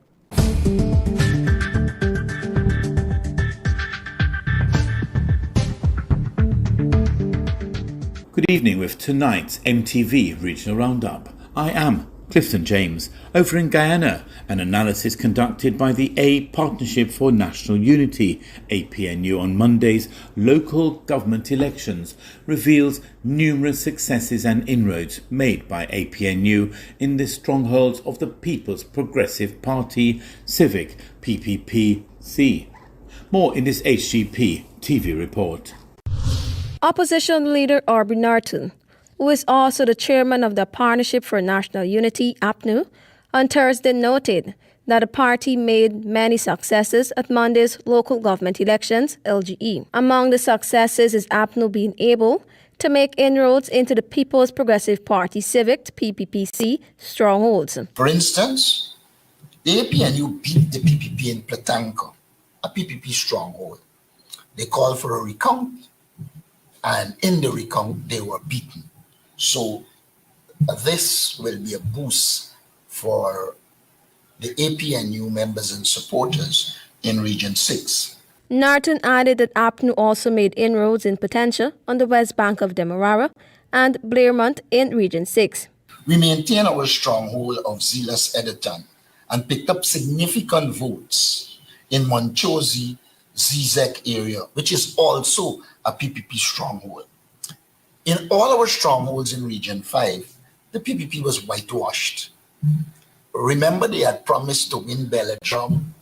Good evening with tonight's MTV Regional Roundup. I am Clifton James. Over in Guyana, an analysis conducted by the A Partnership for National Unity, APNU, on Monday's local government elections reveals numerous successes and inroads made by APNU in the strongholds of the People's Progressive Party, Civic, PPPC. More in this HGP TV report. Opposition leader Aubrey Norton, who is also the chairman of the Partnership for National Unity, APNU, on Thursday noted that the party made many successes at Monday's local government elections, LGE. Among the successes is APNU being able to make inroads into the People's Progressive Party Civic, PPPC, strongholds. For instance, the APNU beat the PPP in Platanco, a PPP stronghold. They called for a recount, and in the recount, they were beaten. So this will be a boost for the APNU members and supporters in Region 6. Norton added that APNU also made inroads in Potentia on the west bank of Demerara and Blairmont in Region 6. We maintain our stronghold of Zealous Editon and picked up significant votes in Monchosi, Zizek area, which is also a PPP stronghold. In all our strongholds in Region 5, the PPP was whitewashed. Remember, they had promised to win Belladrum.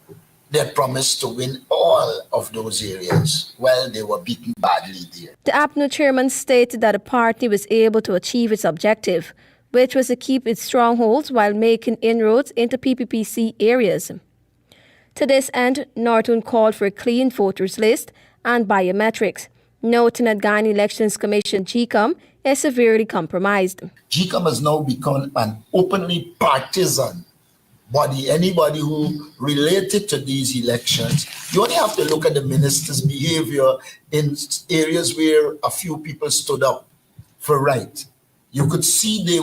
They had promised to win all of those areas. Well, they were beaten badly there. The APNU chairman stated that the party was able to achieve its objective, which was to keep its strongholds while making inroads into PPPC areas. To this end, Norton called for a clean voters list and biometrics, noting that Ghana Elections Commission GCOM is severely compromised. GCOM has now become an openly partisan body. Anybody who related to these elections, you only have to look at the minister's behavior in areas where a few people stood up for right. You could see they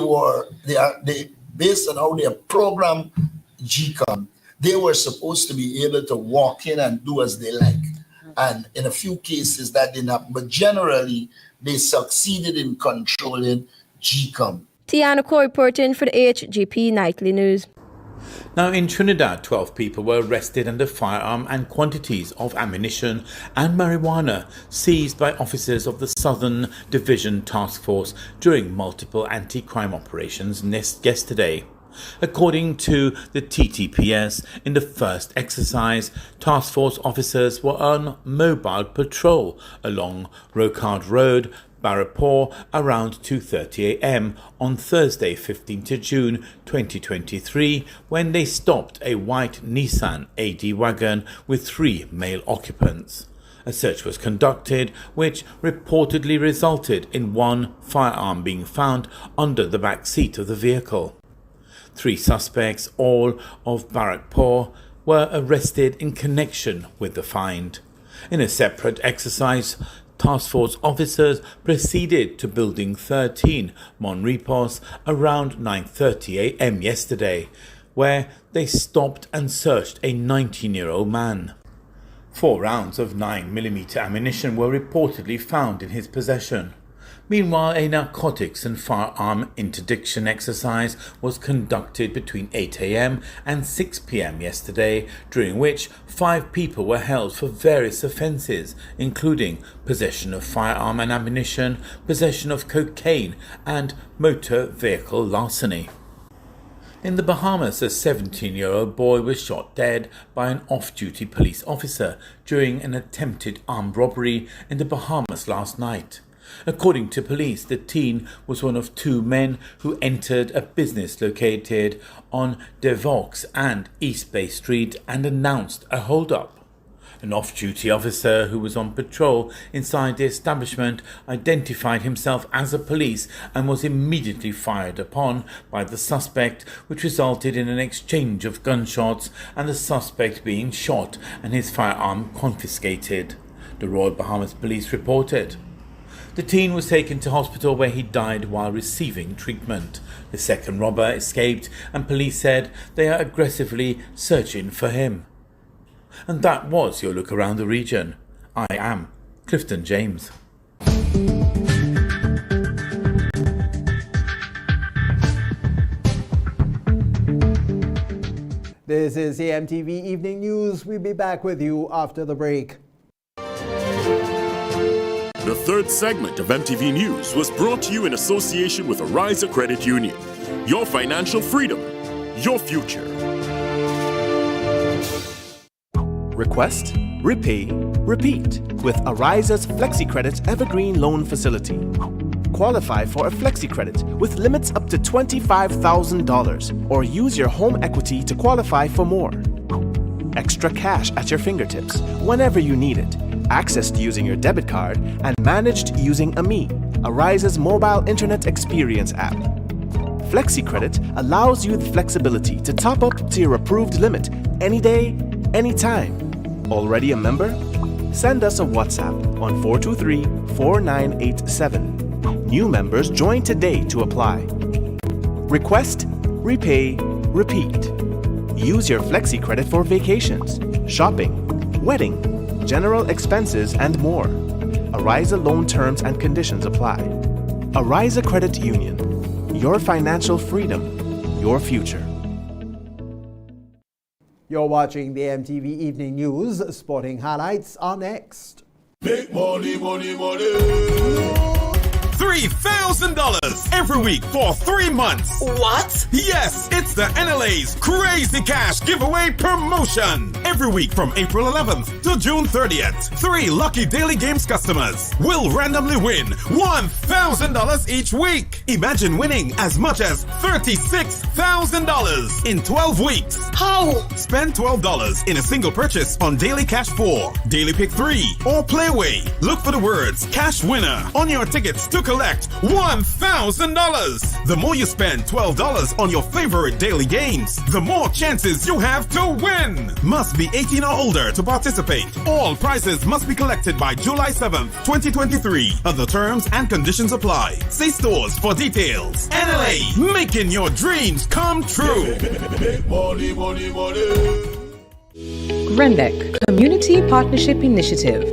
based on how they have programmed GCOM, they were supposed to be able to walk in and do as they like. And in a few cases that didn't happen, but generally they succeeded in controlling GCOM. Tiana Ko reporting for the HGP Nightly News. Now in Trinidad, 12 people were arrested under firearm and quantities of ammunition and marijuana seized by officers of the Southern Division Task Force during multiple anti-crime operations yesterday. According to the TTPS, in the first exercise, task force officers were on mobile patrol along Rocard Road, Barrapore, around 2:30 a.m. on Thursday, 15th June 2023, when they stopped a white Nissan AD wagon with 3 male occupants. A search was conducted, which reportedly resulted in 1 firearm being found under the back seat of the vehicle. 3 suspects, all of Barrapore, were arrested in connection with the find. In a separate exercise, task force officers proceeded to Building 13, Monrepos, around 9:30 a.m. yesterday, where they stopped and searched a 19-year-old man. 4 rounds of 9mm ammunition were reportedly found in his possession. Meanwhile, a narcotics and firearm interdiction exercise was conducted between 8 a.m. and 6 p.m. yesterday, during which 5 people were held for various offences, including possession of firearm and ammunition, possession of cocaine, and motor vehicle larceny. In the Bahamas, a 17-year-old boy was shot dead by an off-duty police officer during an attempted armed robbery in the Bahamas last night. According to police, the teen was one of 2 men who entered a business located on DeVaux and East Bay Street and announced a hold-up. An off-duty officer who was on patrol inside the establishment identified himself as a police and was immediately fired upon by the suspect, which resulted in an exchange of gunshots and the suspect being shot and his firearm confiscated, the Royal Bahamas Police reported. The teen was taken to hospital where he died while receiving treatment. The second robber escaped and police said they are aggressively searching for him. And that was your look around the region. I am Clifton James. This is the MTV Evening News. We'll be back with you after the break. The third segment of MTV News was brought to you in association with Ariza Credit Union. Your financial freedom, your future. Request, repay, repeat with Ariza's FlexiCredit Evergreen Loan Facility. Qualify for a flexi credit with limits up to $25,000 or use your home equity to qualify for more. Extra cash at your fingertips whenever you need it, accessed using your debit card and managed using AMI, Ariza's mobile internet experience app. Flexi Credit allows you the flexibility to top up to your approved limit any day, anytime. Already a member? Send us a WhatsApp on 423-4987. New members join today to apply. Request, repay, repeat. Use your Flexi Credit for vacations, shopping, wedding, general expenses, and more. Ariza loan terms and conditions apply. Ariza Credit Union. Your financial freedom, your future. You're watching the MTV Evening News. Sporting highlights are next. Big money, money, money. $3,000 every week for 3 months. What? Yes, it's the NLA's Crazy Cash Giveaway Promotion. Every week from April 11th to June 30th, 3 lucky Daily Games customers will randomly win $1,000 each week. Imagine winning as much as $36,000 in 12 weeks. How? Spend $12 in a single purchase on Daily Cash 4, Daily Pick 3, or Playway. Look for the words Cash Winner on your tickets to collect $1,000. The more you spend $12 on your favorite daily games, the more chances you have to win. Must be 18 or older to participate. All prizes must be collected by July 7th, 2023. Other terms and conditions apply. See stores for details. NLA, making your dreams come true. Money, money, money. GRENDEC Community Partnership Initiative.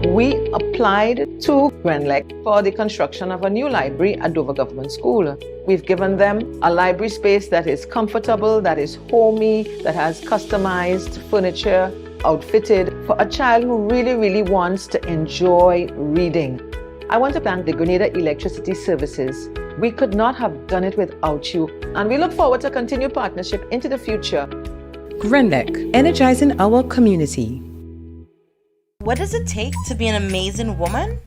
We applied to GRENDEC for the construction of a new library at Dover Government School. We've given them a library space that is comfortable, that is homey, that has customized furniture, outfitted for a child who really, really wants to enjoy reading. I want to thank the Grenada Electricity Services. We could not have done it without you, and we look forward to continued partnership into the future. GRENDEC, energizing our community. What does it take to be an amazing woman?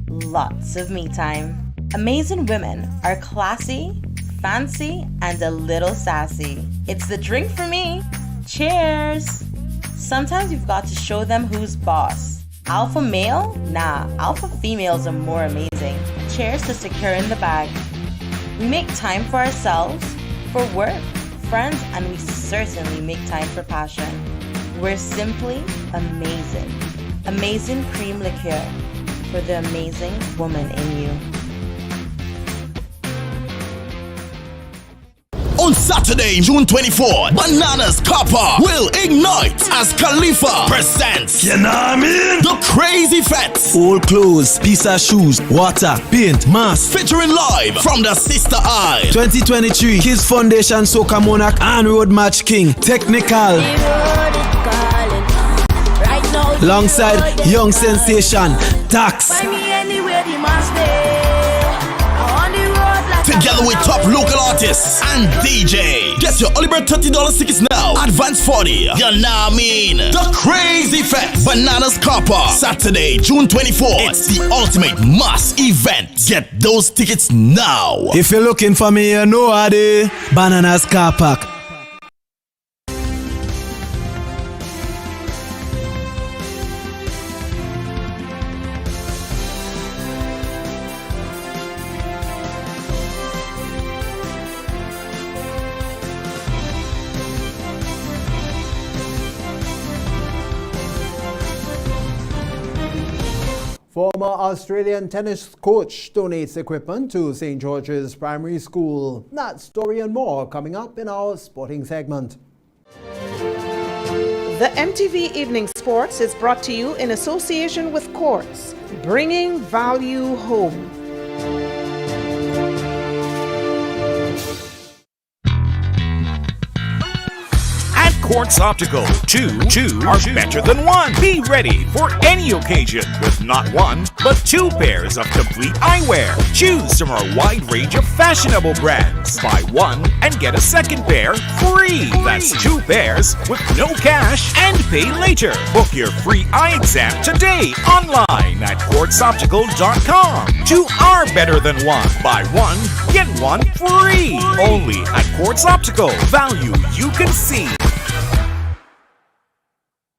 Lots of me time. Amazing women are classy, fancy, and a little sassy. It's the drink for me. Cheers! Sometimes you've got to show them who's boss. Alpha male? Nah, alpha females are more amazing. Cheers to securing the bag. We make time for ourselves, for work, friends, and we certainly make time for passion. We're simply amazing. Amazing cream liqueur for the amazing woman in you. On Saturday, June 24th, Bananas Copper will ignite as Khalifa presents the Crazy Fete. Old clothes, piece of shoes, water, paint, mask. Featuring live from the Sister Eye. 2023 Kids Foundation Soca Monarch and Road Match King Technical. Alongside Young Sensation, Tax. Together with top local artists and DJ. Get your early bird $30 tickets now. Advance 40. You know what I mean? The Crazy Fete. Bananas Copper. Saturday, June 24th. It's the ultimate mass event. Get those tickets now. If you're looking for me, you know how they Bananas Car Park. Former Australian tennis coach donates equipment to St. George's Primary School. That story and more coming up in our sporting segment. The MTV Evening Sports is brought to you in association with Quartz, bringing value home. Quartz Optical. Two are better than one. Be ready for any occasion with not one, but 2 pairs of complete eyewear. Choose from our wide range of fashionable brands. Buy one and get a second pair free. That's 2 pairs with no cash and pay later. Book your free eye exam today online at quartzoptical.com. 2 are better than one. Buy one, get one free. Only at Quartz Optical. Value you can see.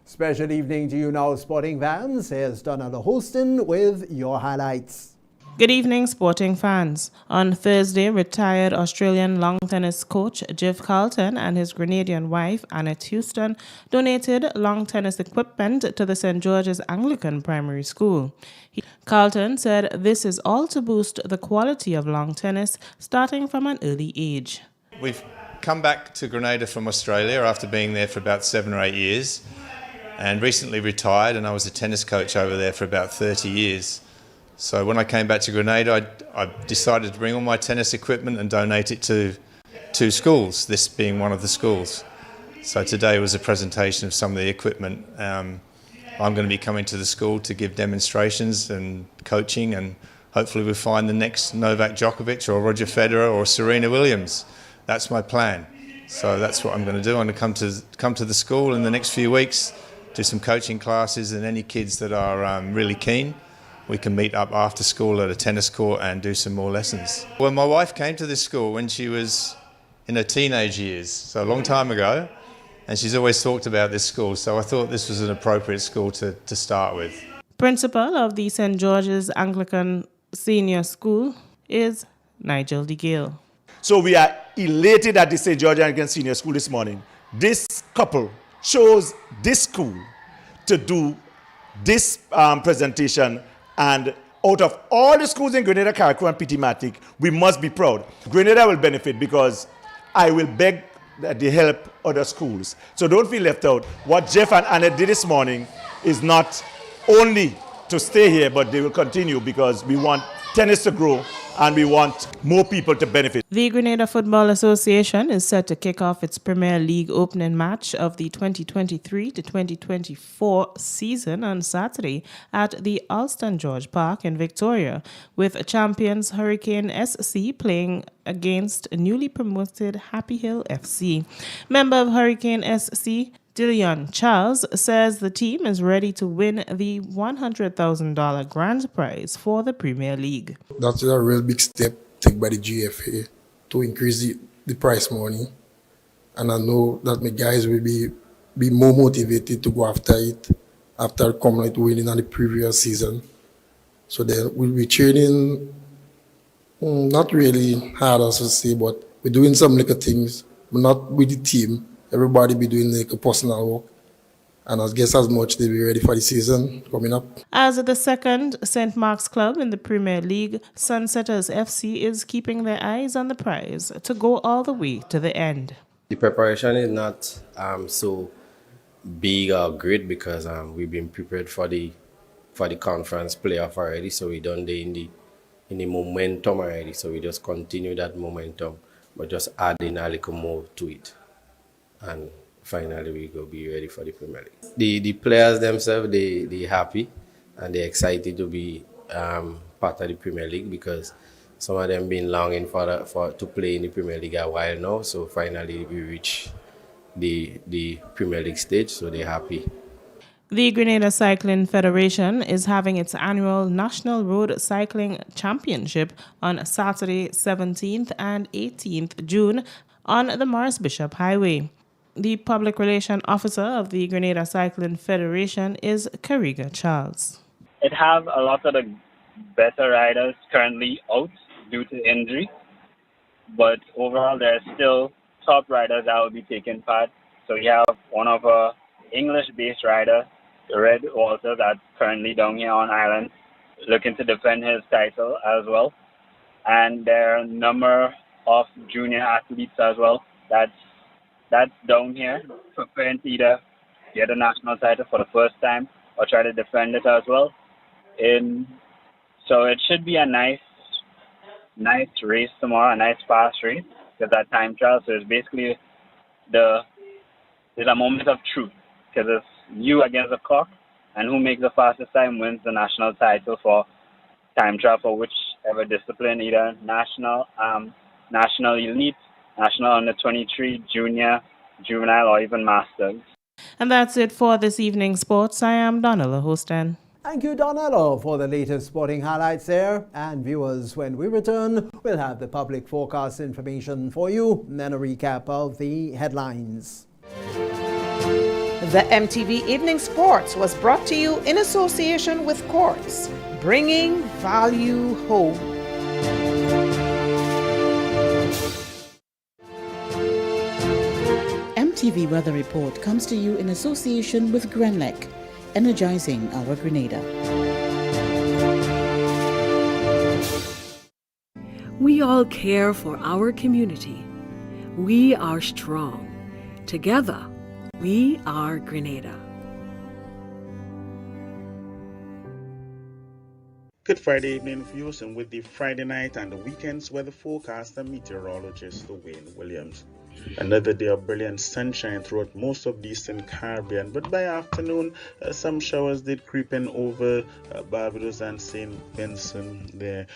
Special evening to you now, sporting fans. Here's Donald hosting with your highlights. Good evening, sporting fans. On Thursday, retired Australian lawn tennis coach Jeff Carlton and his Grenadian wife, Annette Houston, donated lawn tennis equipment to the St. George's Anglican Primary School. Carlton said this is all to boost the quality of lawn tennis starting from an early age. We've come back to Grenada from Australia after being there for about 7 or 8 years and recently retired, and I was a tennis coach over there for about 30 years. So when I came back to Grenada, I decided to bring all my tennis equipment and donate it to 2 schools, this being one of the schools. So today was a presentation of some of the equipment. I'm going to be coming to the school to give demonstrations and coaching, and hopefully we'll find the next Novak Djokovic or Roger Federer or Serena Williams. That's my plan. So that's what I'm going to do. I'm going to come to the school in the next few weeks, do some coaching classes, and any kids that are really keen, we can meet up after school at a tennis court and do some more lessons. Well, my wife came to this school when she was in her teenage years, so a long time ago, and she's always talked about this school, so I thought this was an appropriate school to start with. Principal of the St. George's Anglican Senior School is Nigel DeGale. So we are elated at the St. George Anglican Senior School this morning. This couple chose this school to do this presentation, and out of all the schools in Grenada, Carriacou and Petit-Matic, we must be proud. Grenada will benefit because I will beg that they help other schools. So don't feel left out. What Jeff and Annette did this morning is not only to stay here, but they will continue because we want tennis to grow and we want more people to benefit. The Grenada Football Association is set to kick off its Premier League opening match of the 2023 to 2024 season on Saturday at the Alston George Park in Victoria, with champions Hurricane SC playing against newly promoted Happy Hill FC. Member of Hurricane SC, Dillion Charles, says the team is ready to win the $100,000 grand prize for the Premier League. That's a real big step taken by the GFA to increase the prize money. And I know that my guys will be more motivated to go after it after coming out winning on the previous season. So then we'll be training, not really hard as I say, but we're doing some little things, but not with the team. Everybody be doing like a personal work, and I guess as much they be ready for the season coming up. As the second St. Mark's club in the Premier League, Sunsetters FC is keeping their eyes on the prize to go all the way to the end. The preparation is not so big or great because we've been prepared for the conference playoff already, so we done in the momentum already, so we just continue that momentum, but just adding a little more to it. And finally, we go be ready for the Premier League. The players themselves, they happy and they're excited to be part of the Premier League because some of them been longing to play in the Premier League a while now. So finally, we reach the Premier League stage, so they're happy. The Grenada Cycling Federation is having its annual National Road Cycling Championship on Saturday, 17th and 18th June on the Morris Bishop Highway. The public relation officer of the Grenada Cycling Federation is Kariga Charles. It have a lot of the better riders currently out due to injury, but overall there are still top riders that will be taking part. So we have one of our English-based riders, Red Walter, that's currently down here on island, looking to defend his title as well. And there are a number of junior athletes as well that's down here preparing to either get a national title for the first time or try to defend it as well. So it should be a nice race tomorrow, a nice fast race, because that time trial. So it's basically the it's a moment of truth because it's you against the clock, and who makes the fastest time wins the national title for time trial for whichever discipline, either national, national elite, national under 23, junior, juvenile, or even masters. And that's it for this evening's sports. I am Donella Hostan. Thank you, Donello, for the latest sporting highlights there. And viewers, when we return, we'll have the public forecast information for you, and then a recap of the headlines. The MTV Evening Sports was brought to you in association with Quartz, bringing value home. MTV Weather Report comes to you in association with Grenlec, energizing our Grenada. We all care for our community. We are strong. Together, we are Grenada. Good Friday evening, viewers, and with the Friday night and the weekend's weather forecast, I'm meteorologist Wayne Williams. Another day of brilliant sunshine throughout most of the Eastern Caribbean, but by afternoon, some showers did creep in over Barbados and St. Vincent there.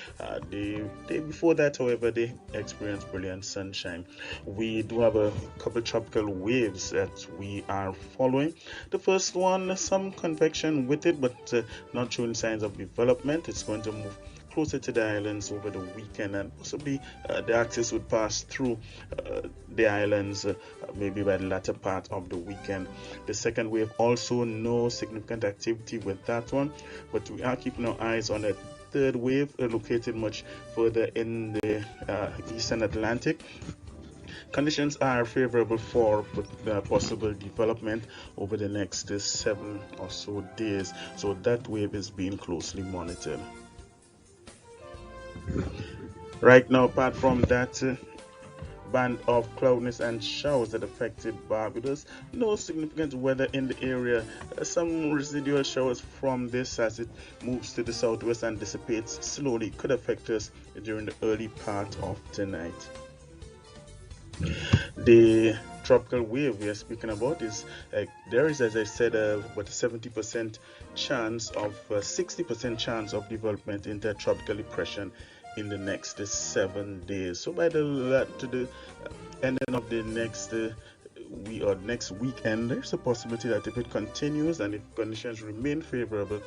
The day before that, however, they experienced brilliant sunshine. We do have a couple tropical waves that we are following. The first one, some convection with it, but not showing signs of development. It's going to move closer to the islands over the weekend, and possibly the axis would pass through the islands maybe by the latter part of the weekend. The second wave, also no significant activity with that one, but we are keeping our eyes on a third wave located much further in the eastern Atlantic. Conditions are favorable for possible development over the next 7 or so days, so that wave is being closely monitored. Right now, apart from that band of cloudiness and showers that affected Barbados, no significant weather in the area. Some residual showers from this as it moves to the southwest and dissipates slowly could affect us during the early part of tonight. The tropical wave we are speaking about is there is, as I said, about a 70% chance of 60% chance of development into a tropical depression in the next 7 days. So by the ending of the next next weekend, there's a possibility that if it continues and if conditions remain favorable,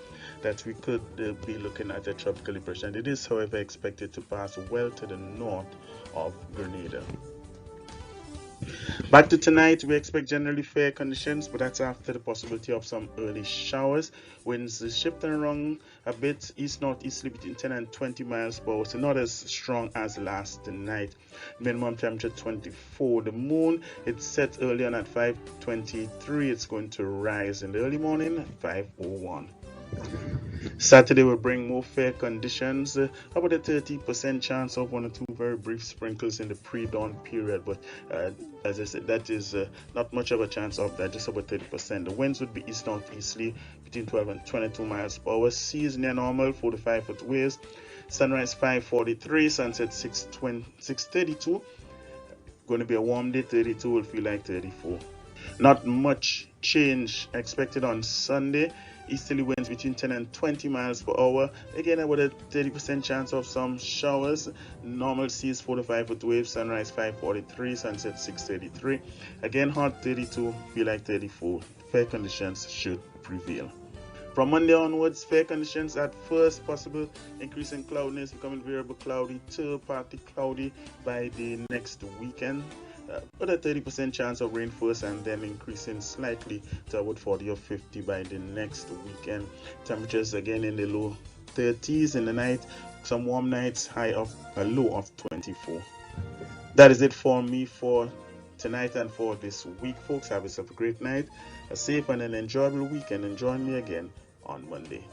that we could be looking at a tropical depression. It is, however, expected to pass well to the north of Grenada. Back to tonight, we expect generally fair conditions, but that's after the possibility of some early showers. Winds shifting around a bit east-northeasterly between 10 and 20 miles per hour, so not as strong as last night. Minimum temperature 24. The moon, it's set early on at 5:23. It's going to rise in the early morning at 5:01. Saturday will bring more fair conditions, about a 30% chance of 1 or 2 very brief sprinkles in the pre-dawn period, but as I said, that is not much of a chance of that, just about 30%. The winds would be east-northeasterly between 12 and 22 miles per hour. Seas near normal, 4 to 5 foot waves. Sunrise 5:43, sunset 6:32. Going to be a warm day, 32 will feel like 34. Not much change expected on Sunday. Easterly winds between 10 and 20 miles per hour. Again, about a 30% chance of some showers. Normal seas 4 to 5 foot waves. Sunrise 5:43, sunset 6:33. Again, hot 32, feel like 34. Fair conditions should prevail. From Monday onwards, fair conditions at first, possible increase in cloudiness, becoming variable cloudy to partly cloudy by the next weekend. But a 30% chance of rain first and then increasing slightly to about 40 or 50 by the next weekend. Temperatures again in the low 30s in the night, some warm nights, a low of 24. That is it for me for tonight and for this week, folks. Have yourself a great night, a safe and an enjoyable weekend, and join me again on Monday.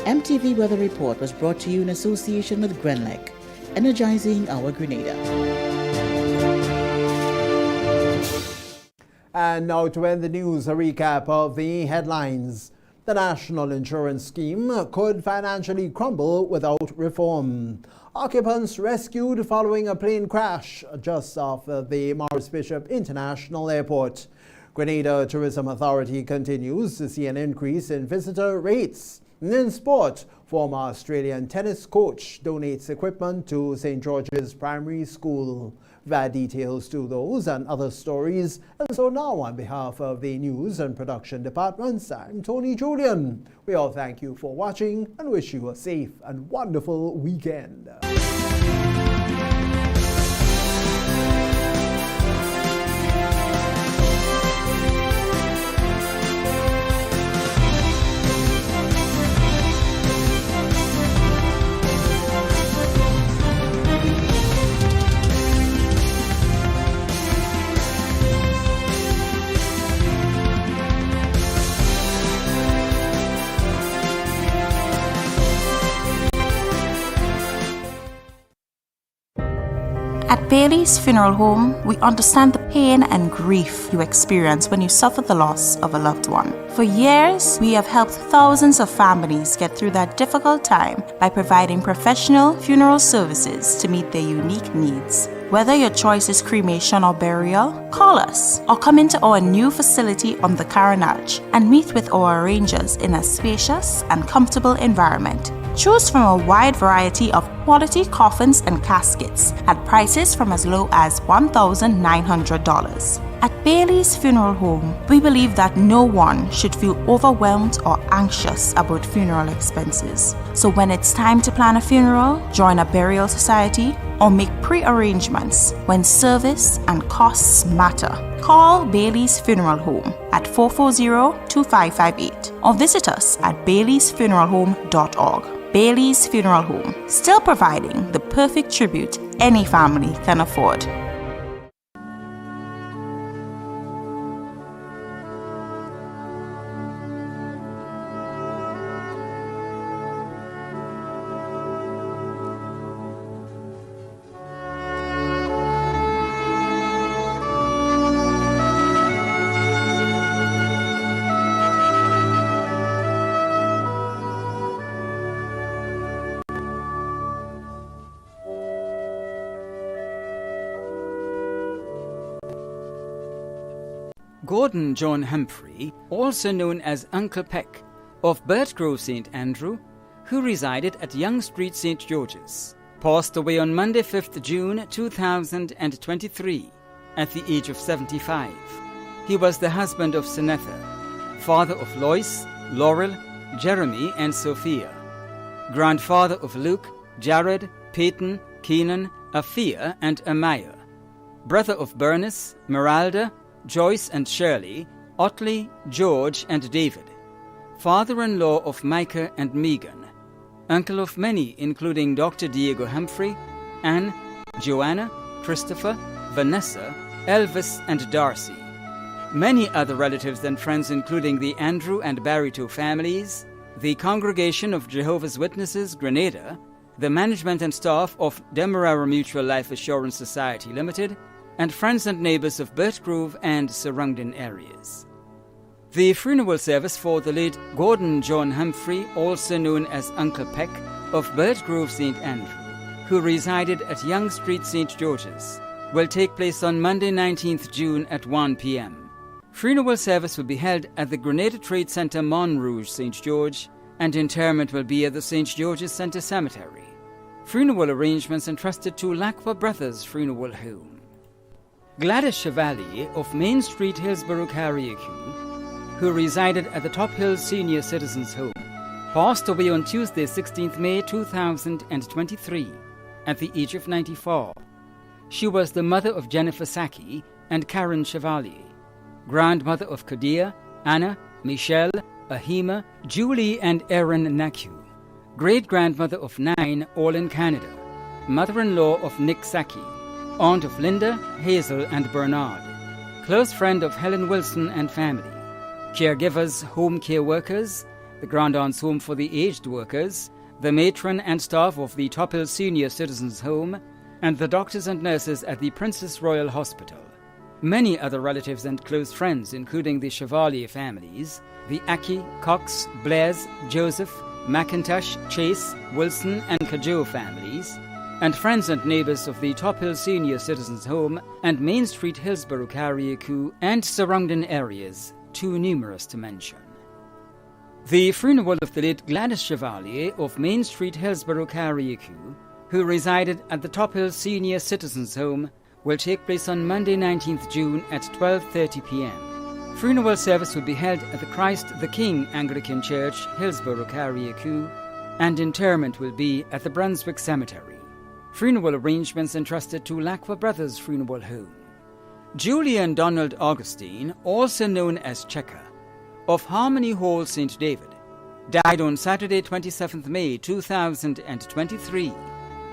MTV Weather Report was brought to you in association with Grenlec, energizing our Grenada. And now to end the news, a recap of the headlines. The national insurance scheme could financially crumble without reform. Occupants rescued following a plane crash just off the Maurice Bishop International Airport. Grenada Tourism Authority continues to see an increase in visitor rates. In sport, former Australian tennis coach donates equipment to St. George's Primary School. Via details to those and other stories. And so now, on behalf of the News and Production Departments, I'm Tony Julian. We all thank you for watching and wish you a safe and wonderful weekend. At Bailey's Funeral Home, we understand the pain and grief you experience when you suffer the loss of a loved one. For years, we have helped thousands of families get through that difficult time by providing professional funeral services to meet their unique needs. Whether your choice is cremation or burial, call us or come into our new facility on the Carenage and meet with our arrangers in a spacious and comfortable environment. Choose from a wide variety of quality coffins and caskets at prices from as low as $1,900. At Bailey's Funeral Home, we believe that no one should feel overwhelmed or anxious about funeral expenses. So when it's time to plan a funeral, join a burial society, or make pre-arrangements when service and costs matter, call Bailey's Funeral Home at 440-2558 or visit us at baileysfuneralhome.org. Bailey's Funeral Home, still providing the perfect tribute any family can afford. Gordon John Humphrey, also known as Uncle Peck, of Birchgrove, St. Andrew, who resided at Young Street, St. George's, passed away on Monday, 5th June 2023, at the age of 75. He was the husband of Senetha, father of Lois, Laurel, Jeremy, and Sophia, grandfather of Luke, Jared, Peyton, Keenan, Afia, and Amaya, brother of Bernice, Meralda, Joyce and Shirley, Otley, George, and David, father-in-law of Micah and Megan, uncle of many including Dr. Diego Humphrey, Anne, Joanna, Christopher, Vanessa, Elvis, and Darcy. Many other relatives and friends including the Andrew and Barito families, the Congregation of Jehovah's Witnesses, Grenada, the management and staff of Demerara Mutual Life Assurance Society Limited, and friends and neighbours of Birchgrove and surrounding areas. The funeral service for the late Gordon John Humphrey, also known as Uncle Peck, of Birchgrove, St. Andrew, who resided at Young Street, St. George's, will take place on Monday, 19th June at 1 p.m. Funeral service will be held at the Grenada Trade Centre, Montrouge, St. George, and interment will be at the St. George's Centre Cemetery. Funeral arrangements entrusted to Lacqua Brothers Funeral Home. Gladys Chevalier of Main Street, Hillsborough, Carriacou, who resided at the Top Hill Senior Citizens Home, passed away on Tuesday, 16th May 2023, at the age of 94. She was the mother of Jennifer Saki and Karen Chevalier, grandmother of Kadia, Anna, Michelle, Ahima, Julie, and Erin Naku, great-grandmother of 9, all in Canada, mother-in-law of Nick Saki, aunt of Linda, Hazel, and Bernard, close friend of Helen Wilson and family, caregivers, home care workers, the Grand Aunts Home for the Aged Workers, the matron and staff of the Top Hill Senior Citizens Home, and the doctors and nurses at the Princess Royal Hospital. Many other relatives and close friends, including the Chevalier families, the Aki, Cox, Blairs, Joseph, McIntosh, Chase, Wilson, and Cajo families, and friends and neighbours of the Top Hill Senior Citizens Home and Main Street Hillsborough Carriacou and surrounding areas, too numerous to mention. The funeral of the late Gladys Chevalier of Main Street Hillsborough Carriacou, who resided at the Top Hill Senior Citizens Home, will take place on Monday 19th June at 12:30 p.m. Funeral service will be held at the Christ the King Anglican Church, Hillsborough Carriacou, and interment will be at the Brunswick Cemetery. Funeral arrangements entrusted to Lacqua Brothers Funeral Home. Julian Donald Augustine, also known as Checker, of Harmony Hall, St. David, died on Saturday 27th May 2023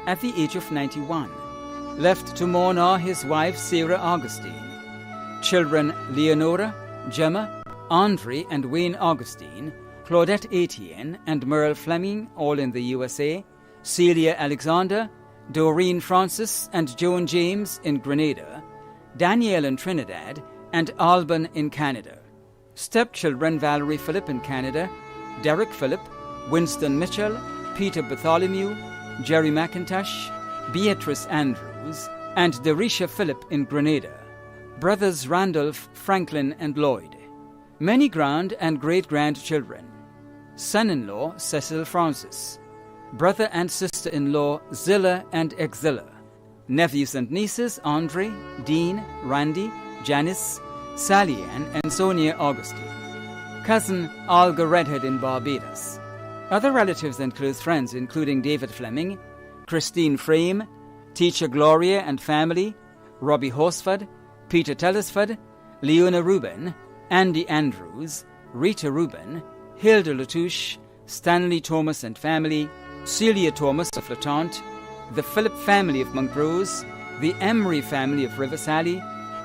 at the age of 91. Left to mourn are his wife Sarah Augustine, children Leonora, Gemma, Andre and Wayne Augustine, Claudette Etienne and Merle Fleming, all in the USA, Celia Alexander, Doreen Francis and Joan James in Grenada, Danielle in Trinidad, and Alban in Canada. Stepchildren Valerie Phillip in Canada, Derek Phillip, Winston Mitchell, Peter Bartholomew, Jerry McIntosh, Beatrice Andrews, and Derisha Phillip in Grenada. Brothers Randolph, Franklin, and Lloyd. Many grand and great-grandchildren. Son-in-law Cecil Francis. Brother and sister-in-law Zilla and Exilla. Nephews and nieces Andre, Dean, Randy, Janice, Sally Ann, and Sonia Augustine. Cousin Olga Redhead in Barbados. Other relatives and close friends including David Fleming, Christine Frame, Teacher Gloria and family, Robbie Horsford, Peter Tellisford, Leona Rubin, Andy Andrews, Rita Rubin, Hilda Latouche, Stanley Thomas and family, Celia Thomas of Latante, the Phillip family of Montrose, the Emery family of River Sally,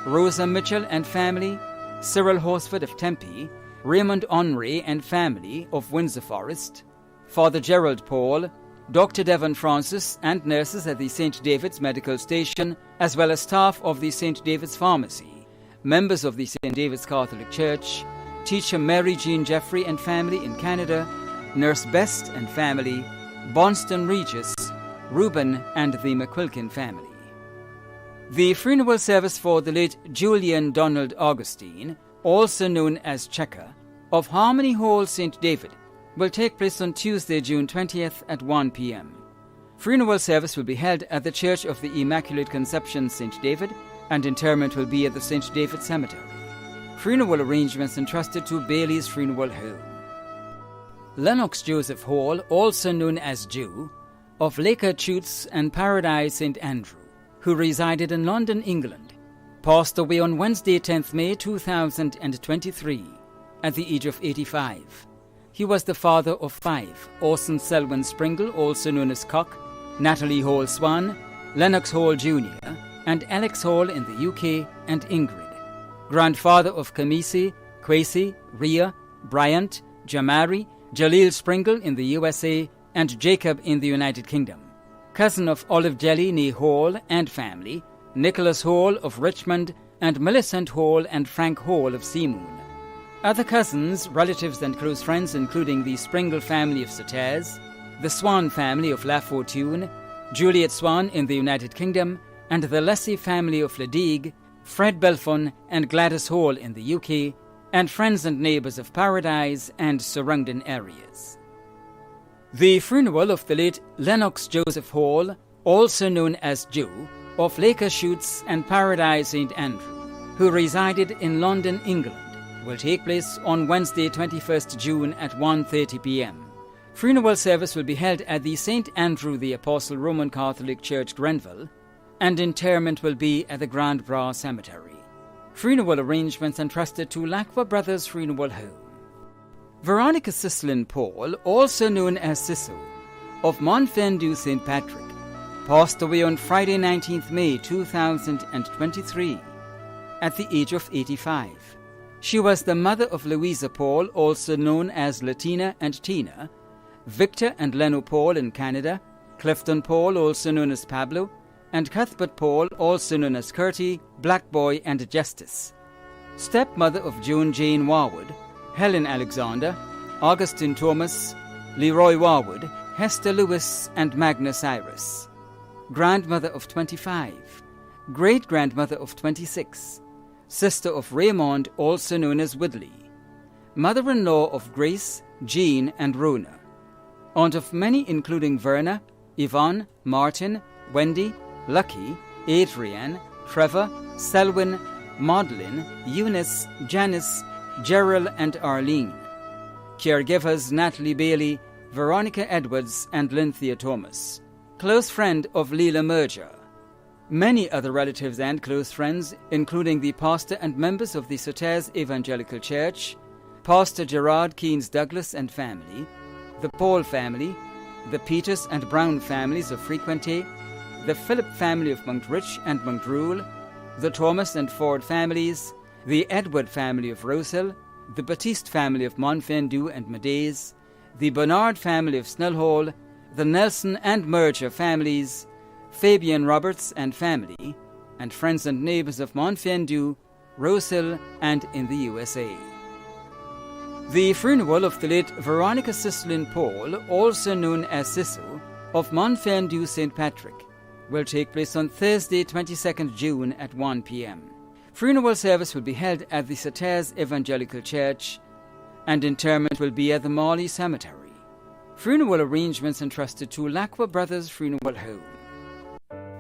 Rosa Mitchell and family, Cyril Horsford of Tempe, Raymond Henry and family of Windsor Forest, Father Gerald Paul, Dr. Devon Francis and nurses at the St. David's Medical Station, as well as staff of the St. David's Pharmacy, members of the St. David's Catholic Church, teacher Mary Jean Jeffrey and family in Canada, nurse Best and family, Bonston Regis, Reuben and the McQuilkin family. The funeral service for the late Julian Donald Augustine, also known as Checker, of Harmony Hall, St. David, will take place on Tuesday, June 20th at 1 p.m. Funeral service will be held at the Church of the Immaculate Conception, St. David, and interment will be at the St. David Cemetery. Funeral arrangements entrusted to Bailey's Funeral Home. Lennox Joseph Hall, also known as Jew, of Laker Chutes and Paradise St. Andrew, who resided in London, England, passed away on Wednesday, 10th May 2023, at the age of 85. He was the father of 5, Orson Selwyn Springle, also known as Cock, Natalie Hall Swan, Lennox Hall Jr., and Alex Hall in the UK, and Ingrid. Grandfather of Kamisi, Kwesi, Rhea, Bryant, Jamari, Jaleel Springle in the USA, and Jacob in the United Kingdom. Cousin of Olive Jelly Nee Hall and family, Nicholas Hall of Richmond, and Millicent Hall and Frank Hall of Seamoon. Other cousins, relatives and close friends including the Springle family of Sauters, the Swan family of La Fortune, Juliet Swan in the United Kingdom, and the Lessie family of Ladigue, Fred Belfon and Gladys Hall in the UK, and friends and neighbours of Paradise and surrounding areas. The funeral of the late Lennox Joseph Hall, also known as Joe, of Laker Chutes and Paradise St. Andrew, who resided in London, England, will take place on Wednesday, 21st June at 1:30 p.m. Funeral service will be held at the St. Andrew the Apostle Roman Catholic Church, Grenville, and interment will be at the Grand Bras Cemetery. Funeral arrangements entrusted to Lacqua Brothers Funeral Home. Veronica Cislin Paul, also known as Cisso, of Montfendu St. Patrick, passed away on Friday 19th May 2023 at the age of 85. She was the mother of Louisa Paul, also known as Latina and Tina, Victor and Leno Paul in Canada, Clifton Paul, also known as Pablo, and Cuthbert Paul, also known as Curtie, Black Boy, and Justice. Stepmother of Joan Jane Warwood, Helen Alexander, Augustine Thomas, Leroy Warwood, Hester Lewis, and Magna Cyrus. Grandmother of 25, great-grandmother of 26, sister of Raymond, also known as Woodley, mother-in-law of Grace, Jean, and Rona, aunt of many including Verna, Yvonne, Martin, Wendy, Lucky, Adrienne, Trevor, Selwyn, Maudlin, Eunice, Janice, Gerald, and Arlene. Caregivers Natalie Bailey, Veronica Edwards, and Lynthia Thomas. Close friend of Leela Merger. Many other relatives and close friends, including the pastor and members of the Sauters Evangelical Church, Pastor Gerard Keynes Douglas and family, the Paul family, the Peters and Brown families of Frequenté, the Philip family of Montrich and Montrule, the Thomas and Ford families, the Edward family of Rosehill, the Baptiste family of Montfendu and Medeys, the Bernard family of Snellhall, the Nelson and Merger families, Fabian Roberts and family, and friends and neighbors of Montfendu, Rosehill, and in the USA. The funeral of the late Veronica Cicely Paul, also known as Cicel, of Montfendu St. Patrick, will take place on Thursday, 22nd June at 1 p.m. Funeral service will be held at the Sauters Evangelical Church, and interment will be at the Morley Cemetery. Funeral arrangements entrusted to Lacqua Brothers Funeral Home.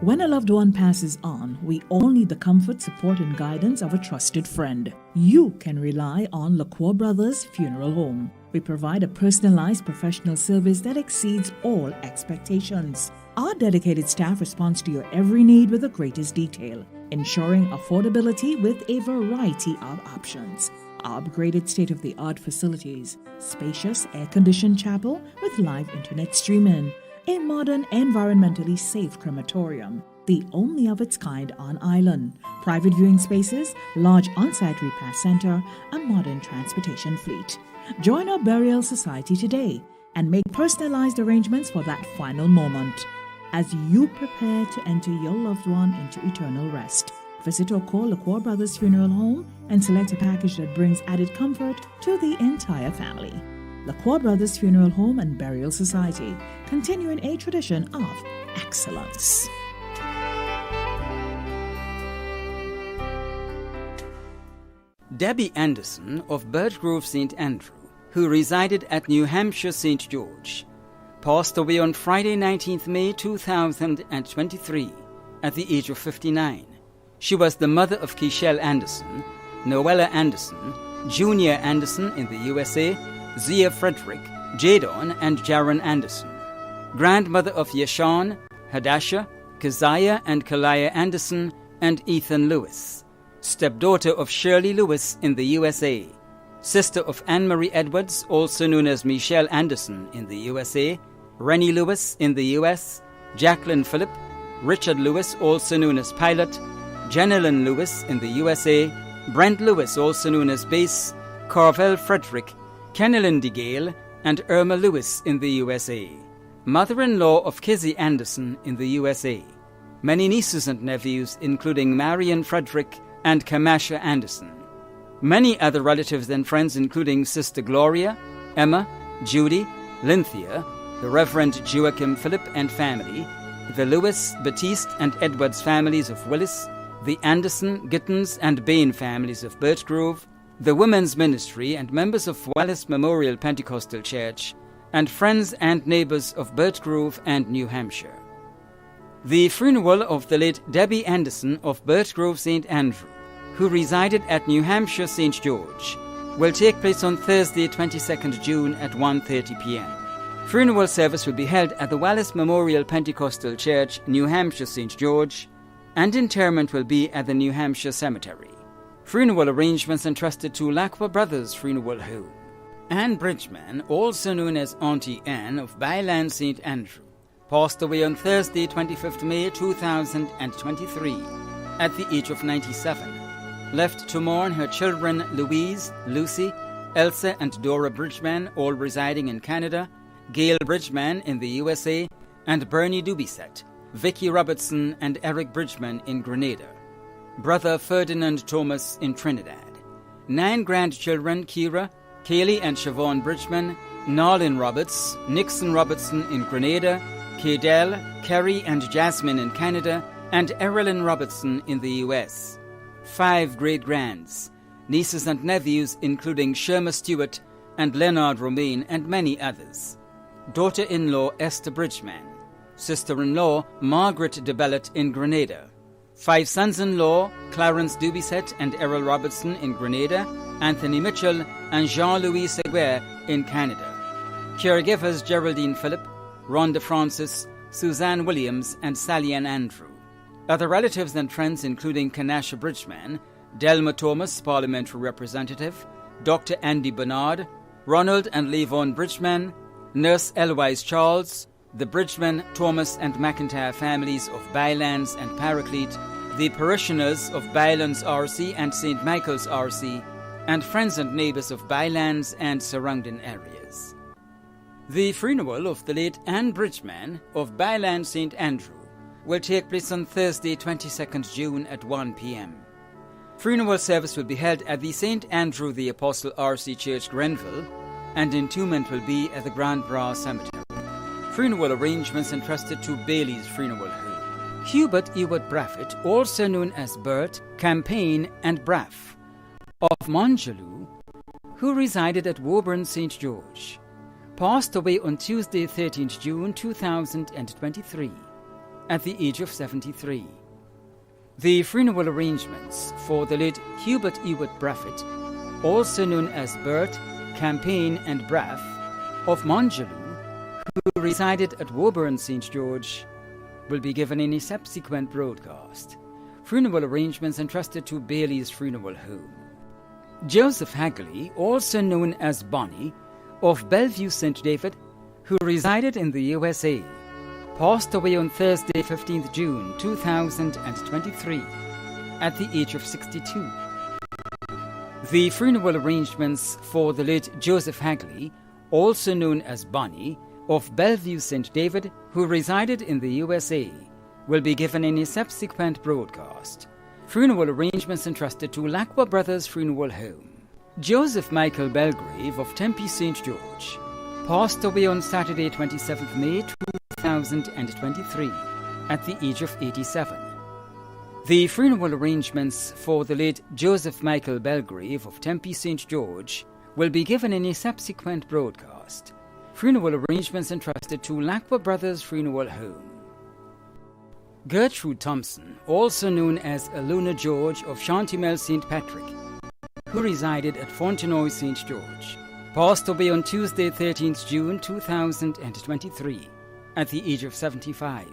When a loved one passes on, we all need the comfort, support, and guidance of a trusted friend. You can rely on Lacqua Brothers Funeral Home. We provide a personalized professional service that exceeds all expectations. Our dedicated staff responds to your every need with the greatest detail, ensuring affordability with a variety of options. Our upgraded state-of-the-art facilities, spacious air-conditioned chapel with live internet streaming, a modern, environmentally safe crematorium, the only of its kind on island, private viewing spaces, large on-site repast center, a modern transportation fleet. Join our burial society today and make personalized arrangements for that final moment as you prepare to enter your loved one into eternal rest. Visit or call Lacqua Brothers Funeral Home and select a package that brings added comfort to the entire family. Lacqua Brothers Funeral Home and Burial Society, continuing a tradition of excellence. Debbie Anderson of Birch Grove St. Andrew, who resided at New Hampshire St. George, passed away on Friday 19th May 2023 at the age of 59. She was the mother of Keishelle Anderson, Noella Anderson, Junior Anderson in the USA, Zia Frederick, Jadon, and Jaron Anderson. Grandmother of Yashawn, Hadasha, Keziah and Kalaya Anderson, and Ethan Lewis. Stepdaughter of Shirley Lewis in the USA. Sister of Anne-Marie Edwards, also known as Michelle Anderson in the USA, Rennie Lewis in the US, Jacqueline Phillip, Richard Lewis, also known as Pilot, Jenilyn Lewis in the USA, Brent Lewis, also known as Bass, Carvel Frederick, Kennelyn DeGale, and Irma Lewis in the USA. Mother-in-law of Kizzy Anderson in the USA. Many nieces and nephews, including Marion Frederick and Kamasha Anderson. Many other relatives and friends, including Sister Gloria, Emma, Judy, Lynthia, the Reverend Joachim Phillip and family, the Lewis, Baptiste, and Edwards families of Willis, the Anderson, Gittins, and Bain families of Birch Grove, the Women's Ministry and members of Wallace Memorial Pentecostal Church, and friends and neighbors of Birch Grove and New Hampshire. The funeral of the late Debbie Anderson of Birch Grove St. Andrew, who resided at New Hampshire St. George, will take place on Thursday, 22nd June at 1:30 p.m. Funeral service will be held at the Wallace Memorial Pentecostal Church, New Hampshire St. George, and interment will be at the New Hampshire Cemetery. Funeral arrangements entrusted to Lacqua Brothers Funeral Home. Anne Bridgman, also known as Auntie Anne of Byland St. Andrew, passed away on Thursday, 25th May 2023 at the age of 97. Left to mourn her children Louise, Lucy, Elsa and Dora Bridgman, all residing in Canada, Gail Bridgman in the USA, and Bernie Dubisette, Vicky Robertson and Eric Bridgman in Grenada. Brother Ferdinand Thomas in Trinidad. 9 grandchildren, Kira, Kaylee and Siobhan Bridgman, Narlin Roberts, Nixon Robertson in Grenada, Kaydell, Kerry and Jasmine in Canada, and Erilyn Robertson in the US. 5 great-grands, nieces and nephews including Sherma Stewart and Leonard Romaine and many others. Daughter-in-law Esther Bridgman. Sister-in-law Margaret de Bellet in Grenada. 5 sons-in-law Clarence Dubiset and Errol Robertson in Grenada, Anthony Mitchell and Jean-Louis Seguer in Canada. Caregivers Geraldine Phillip, Rhonda Francis, Suzanne Williams and Sally Ann Andrew. Other relatives and friends including Kanasha Bridgman, Delma Thomas, Parliamentary Representative, Dr. Andy Bernard, Ronald and Levon Bridgman, Nurse Eloise Charles, the Bridgman, Thomas and McIntyre families of Bylands and Paraclete, the parishioners of Bylands RC and St. Michael's RC, and friends and neighbours of Bylands and surrounding areas. The funeral of the late Anne Bridgman of Bylands St. Andrew will take place on Thursday, 22nd June at 1 p.m. Funeral service will be held at the St. Andrew the Apostle RC Church, Grenville, and entombment will be at the Grand Bras Cemetery. Funeral arrangements entrusted to Bailey's Funeral Home. Hubert Ewart Braffett, also known as Bert, Campaign and Braff, of Monjaloo, who resided at Woburn St. George, passed away on Tuesday, 13th June 2023, at the age of 73. The funeral arrangements for the late Hubert Ewart Braffett, also known as Bert, Campaign and Braff, of Monjaloo, who resided at Woburn St. George, will be given in a subsequent broadcast. Funeral arrangements entrusted to Bailey's Funeral Home. Joseph Hagley, also known as Bonnie, of Bellevue St. David, who resided in the USA, passed away on Thursday, 15th June 2023, at the age of 62. The funeral arrangements for the late Joseph Hagley, also known as Bonnie, of Bellevue St. David, who resided in the USA, will be given in a subsequent broadcast. Funeral arrangements entrusted to Lacqua Brothers Funeral Home. Joseph Michael Belgrave of Tempe St. George passed away on Saturday, 27th May 2023, at the age of 87. The funeral arrangements for the late Joseph Michael Belgrave of Tempe St. George will be given in a subsequent broadcast. Funeral arrangements entrusted to Lacqua Brothers Funeral Home. Gertrude Thompson, also known as Alona George of Chantymel St. Patrick, who resided at Fontenoy St. George, passed away on Tuesday, 13th June 2023, at the age of 75.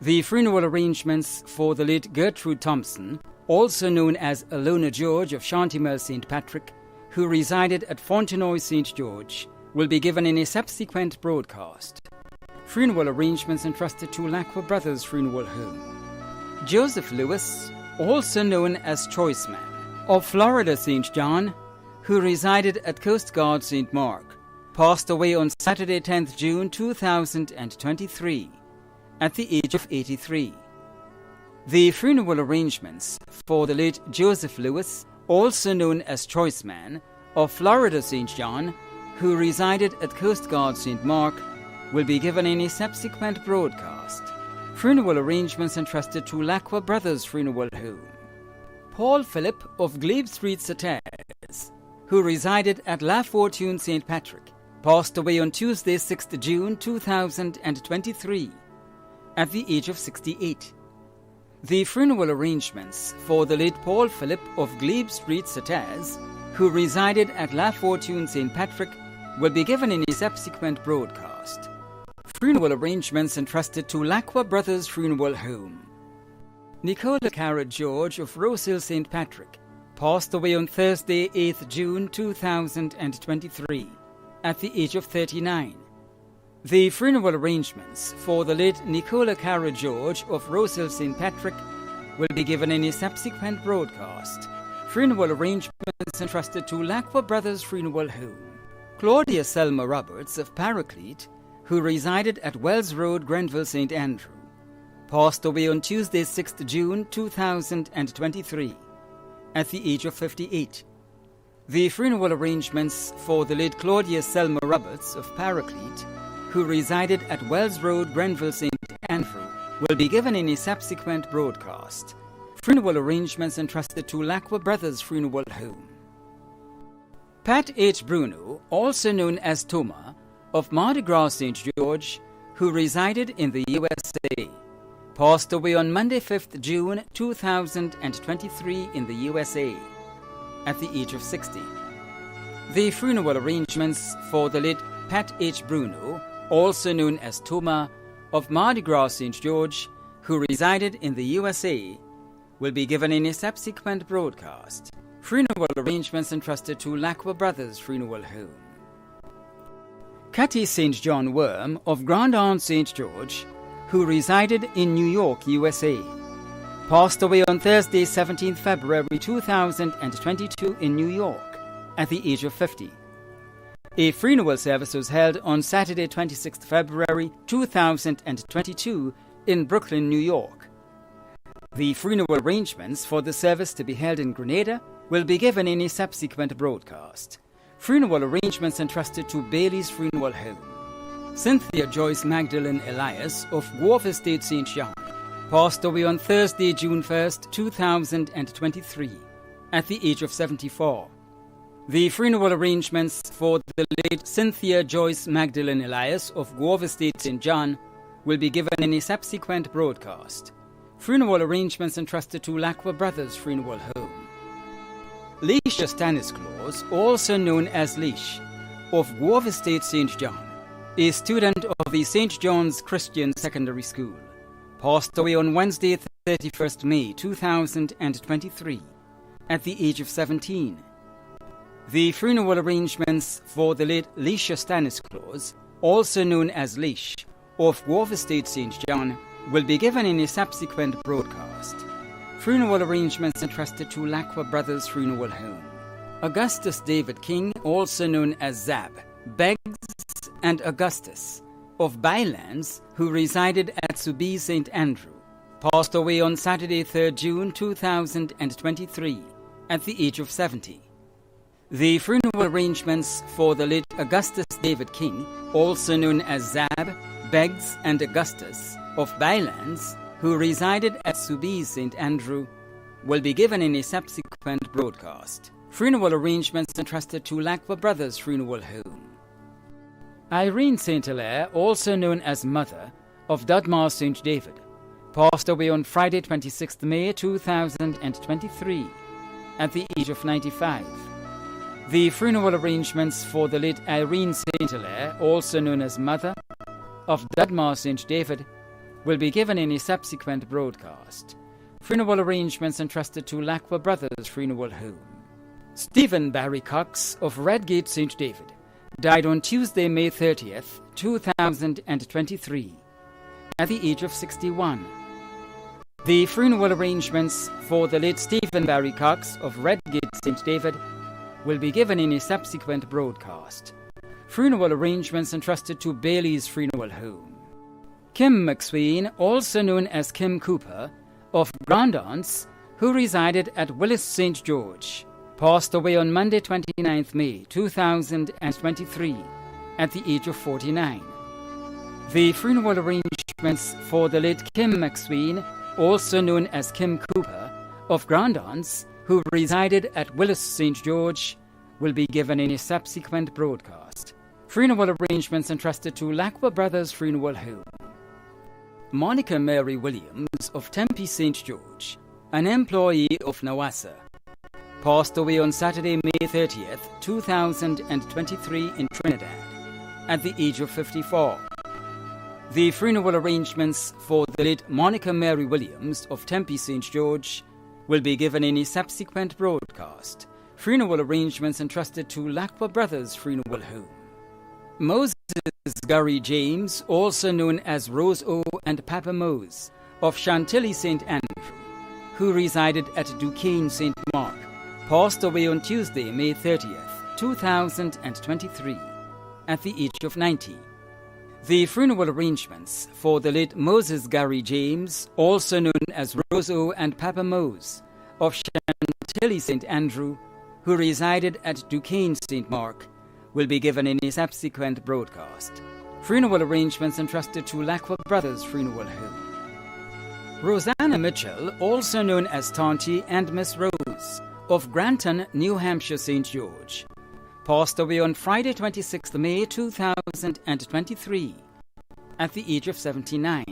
The funeral arrangements for the late Gertrude Thompson, also known as Alona George of Chantymel St. Patrick, who resided at Fontenoy St. George, will be given in a subsequent broadcast. Funeral arrangements entrusted to Lacqua Brothers Funeral Home. Joseph Lewis, also known as Choiceman, of Florida St. John, who resided at Coast Guard St. Mark, passed away on Saturday, 10th June 2023, at the age of 83. The funeral arrangements for the late Joseph Lewis, also known as Choiceman, of Florida St. John, who resided at Coast Guard St. Mark, will be given in a subsequent broadcast. Funeral arrangements entrusted to Lacqua Brothers Funeral Home. Paul Phillip of Glebe Street, Satires, who resided at La Fortune St. Patrick, passed away on Tuesday, 6th June 2023, at the age of 68. The funeral arrangements for the late Paul Phillip of Glebe Street, Satires, who resided at La Fortune St. Patrick, will be given in a subsequent broadcast. Funeral arrangements entrusted to Lacqua Brothers Funeral Home. Nicola Carrot George of Rosehill St. Patrick passed away on Thursday, 8th June 2023, at the age of 39. The funeral arrangements for the late Nicola Carrot George of Rosehill St. Patrick will be given in a subsequent broadcast. Funeral arrangements entrusted to Lacqua Brothers Funeral Home. Claudia Selma Roberts of Paraclete, who resided at Wells Road, Grenville St. Andrew, passed away on Tuesday, 6th June 2023, at the age of 58. The funeral arrangements for the late Claudia Selma Roberts of Paraclete, who resided at Wells Road, Grenville, St. Andrew, will be given in a subsequent broadcast. Funeral arrangements entrusted to Lacqua Brothers Funeral Home. Pat H. Bruno, also known as Toma, of Mardi Gras, St. George, who resided in the USA, passed away on Monday, 5th June 2023 in the USA, at the age of 60. The funeral arrangements for the late Pat H. Bruno, also known as Toma, of Mardi Gras, St. George, who resided in the USA, will be given in a subsequent broadcast. Funeral arrangements entrusted to Lacqua Brothers Funeral Home. Cathy St. John Worm of Grand Anse St. George, who resided in New York, USA, passed away on Thursday, 17th February 2022 in New York, at the age of 50. A funeral service was held on Saturday, 26th February 2022 in Brooklyn, New York. The funeral arrangements for the service to be held in Grenada will be given in a subsequent broadcast. Funeral arrangements entrusted to Bailey's Funeral Home. Cynthia Joyce Magdalene Elias of Wharf Estate, St. John, passed away on Thursday, June 1st, 2023, at the age of 74. The funeral arrangements for the late Cynthia Joyce Magdalene Elias of Wharf Estate, St. John, will be given in a subsequent broadcast. Funeral arrangements entrusted to Lacqua Brothers Funeral Home. Leisha Stanislaus, also known as Leish, of Wharf Estate, St. John, a student of the St. John's Christian Secondary School, passed away on Wednesday, 31st May 2023, at the age of 17. The funeral arrangements for the late Leisha Stanislaus, also known as Leish, of Wharf Estate, St. John, will be given in a subsequent broadcast. Funeral arrangements entrusted to Lacqua Brothers Funeral Home. Augustus David King, also known as Zab, Beggs, and Augustus, of Bylands, who resided at Subi St. Andrew, passed away on Saturday, 3rd June 2023, at the age of 70. The funeral arrangements for the late Augustus David King, also known as Zab, Beggs, and Augustus, of Bylands, who resided at Subi St. Andrew, will be given in a subsequent broadcast. Funeral arrangements entrusted to Lacqua Brothers Funeral Home. Irene St. Hilaire, also known as Mother, of Dudmar St. David, passed away on Friday, 26th May 2023, at the age of 95. The funeral arrangements for the late Irene St. Hilaire, also known as Mother, of Dudmar St. David, will be given in a subsequent broadcast. Funeral arrangements entrusted to Lacqua Brothers Funeral Home. Stephen Barry Cox of Redgate St. David died on Tuesday, May 30th, 2023, at the age of 61. The funeral arrangements for the late Stephen Barry Cox of Redgate St. David will be given in a subsequent broadcast. Funeral arrangements entrusted to Bailey's Funeral Home. Kim McSween, also known as Kim Cooper, of Grand Anse, who resided at Willis St. George, passed away on Monday, 29th May 2023, at the age of 49. The funeral arrangements for the late Kim McSween, also known as Kim Cooper, of Grand Anse, who resided at Willis St. George, will be given in a subsequent broadcast. Funeral arrangements entrusted to Lacqua Brothers Funeral Home. Monica Mary Williams of Tempe St. George, an employee of Nawassa, passed away on Saturday, May 30th, 2023 in Trinidad, at the age of 54. The funeral arrangements for the late Monica Mary Williams of Tempe St. George will be given in a subsequent broadcast. Funeral arrangements entrusted to Lacqua Brothers Funeral Home. Moses Gurry James, also known as Rose O and Papa Mose, of Chantilly St. Andrew, who resided at Duquesne St. Mark, passed away on Tuesday, May 30th, 2023, at the age of 90. The funeral arrangements for the late Moses Gary James, also known as Roseau and Papa Mose, of Chantilly St. Andrew, who resided at Duquesne St. Mark, will be given in a subsequent broadcast. Funeral arrangements entrusted to Lacqua Brothers Funeral Home. Rosanna Mitchell, also known as Tanti and Miss Rose, of Granton, New Hampshire St. George, passed away on Friday 26th May 2023 at the age of 79.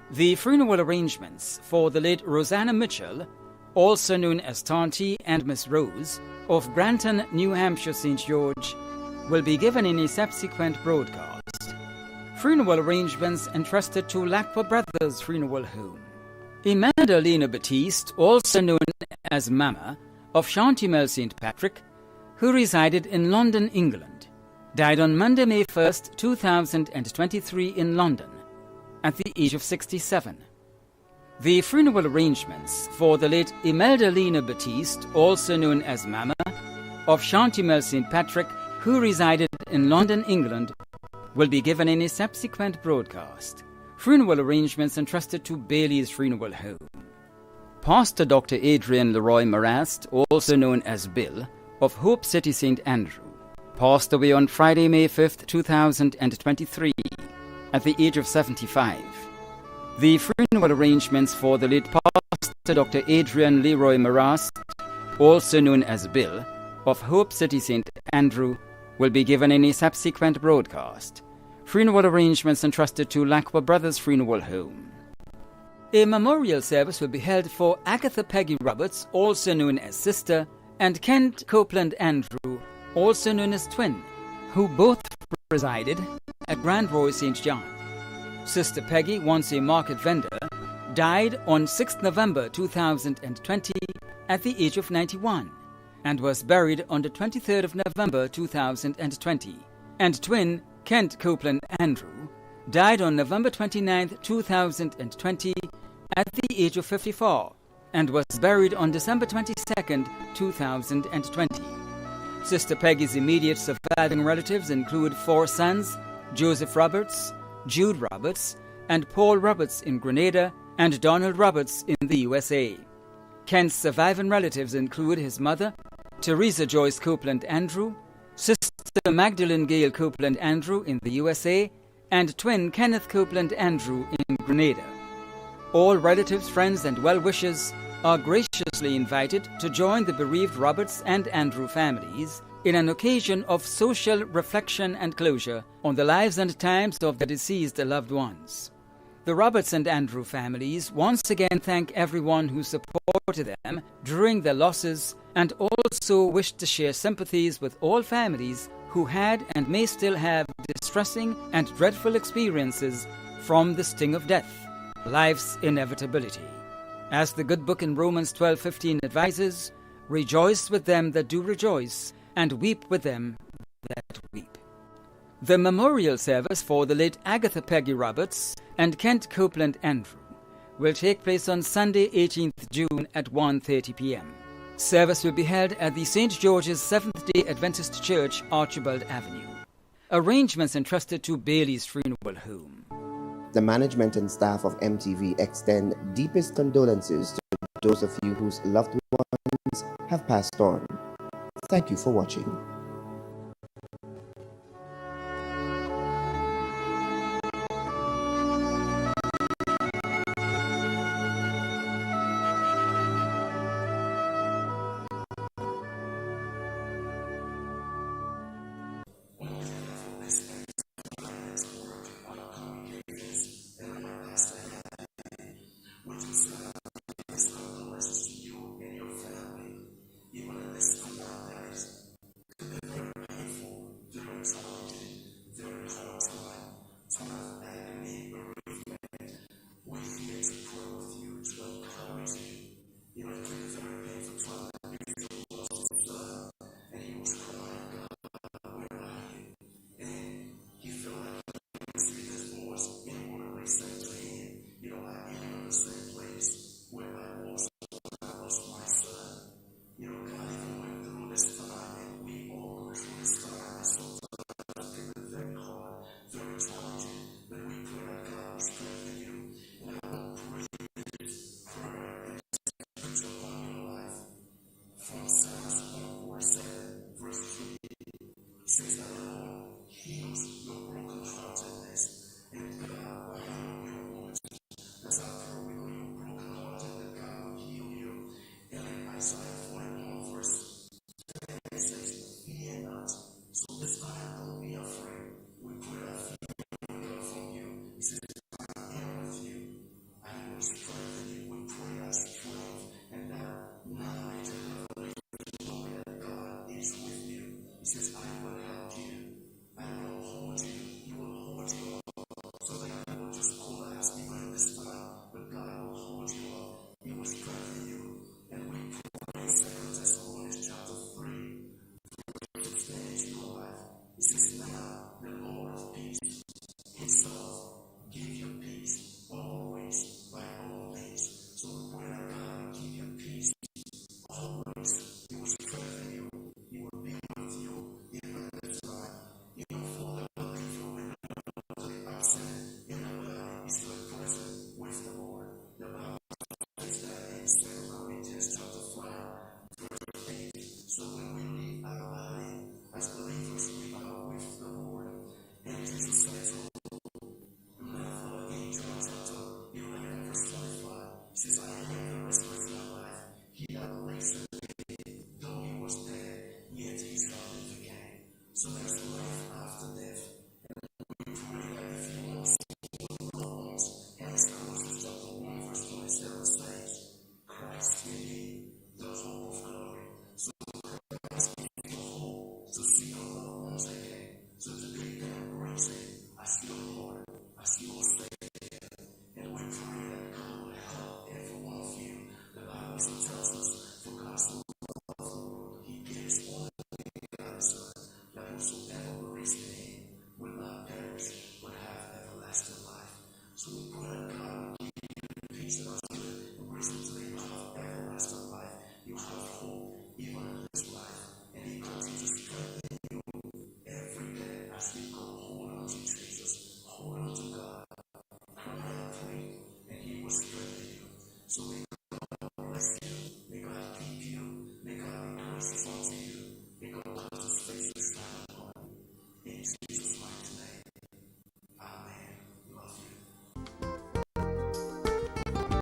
The funeral arrangements for the late Rosanna Mitchell, also known as Tanti and Miss Rose, of Granton, New Hampshire St. George, will be given in a subsequent broadcast. Funeral arrangements entrusted to Lacqua Brothers Funeral Home. Imelda Lena Batiste, also known as Mama, of Chantimel St. Patrick, who resided in London, England, died on Monday, May 1st, 2023 in London, at the age of 67. The funeral arrangements for the late Imelda Lena Batiste, also known as Mama, of Chantimel St. Patrick, who resided in London, England, will be given in a subsequent broadcast. Funeral arrangements entrusted to Bailey's Funeral Home. Pastor Dr. Adrian Leroy Marast, also known as Bill, of Hope City St. Andrew, passed away on Friday, May 5th, 2023, at the age of 75. The funeral arrangements for the late Pastor Dr. Adrian Leroy Marast, also known as Bill, of Hope City St. Andrew, will be given in a subsequent broadcast. Funeral arrangements entrusted to Lacqua Brothers Funeral Home. A memorial service will be held for Agatha Peggy Roberts, also known as Sister, and Kent Copeland Andrew, also known as Twin, who both resided at Grand Roy St. John. Sister Peggy, once a market vendor, died on 6 November 2020 at the age of 91 and was buried on the 23rd of November 2020. And Twin, Kent Copeland Andrew, died on November 29, 2020 at the age of 54 and was buried on December 22nd, 2020. Sister Peggy's immediate surviving relatives include 4 sons, Joseph Roberts, Jude Roberts, and Paul Roberts in Grenada, and Donald Roberts in the USA. Kent's surviving relatives include his mother, Teresa Joyce Copeland Andrew, Sister Magdalene Gale Copeland Andrew in the USA, and twin Kenneth Copeland Andrew in Grenada. All relatives, friends, and well-wishers are graciously invited to join the bereaved Roberts and Andrew families in an occasion of social reflection and closure on the lives and times of the deceased loved ones. The Roberts and Andrew families once again thank everyone who supported them during their losses and also wish to share sympathies with all families who had and may still have distressing and dreadful experiences from the sting of death, life's inevitability. As the good book in Romans 12:15 advises, rejoice with them that do rejoice, and weep with them that weep. The memorial service for the late Agatha Peggy Roberts and Kent Copeland Andrew will take place on Sunday, 18th June at 1:30 p.m. Service will be held at the St. George's Seventh-day Adventist Church, Archibald Avenue. Arrangements entrusted to Bailey's Funeral Home. The management and staff of MTV extend deepest condolences to those of you whose loved ones have passed on. Thank you for watching.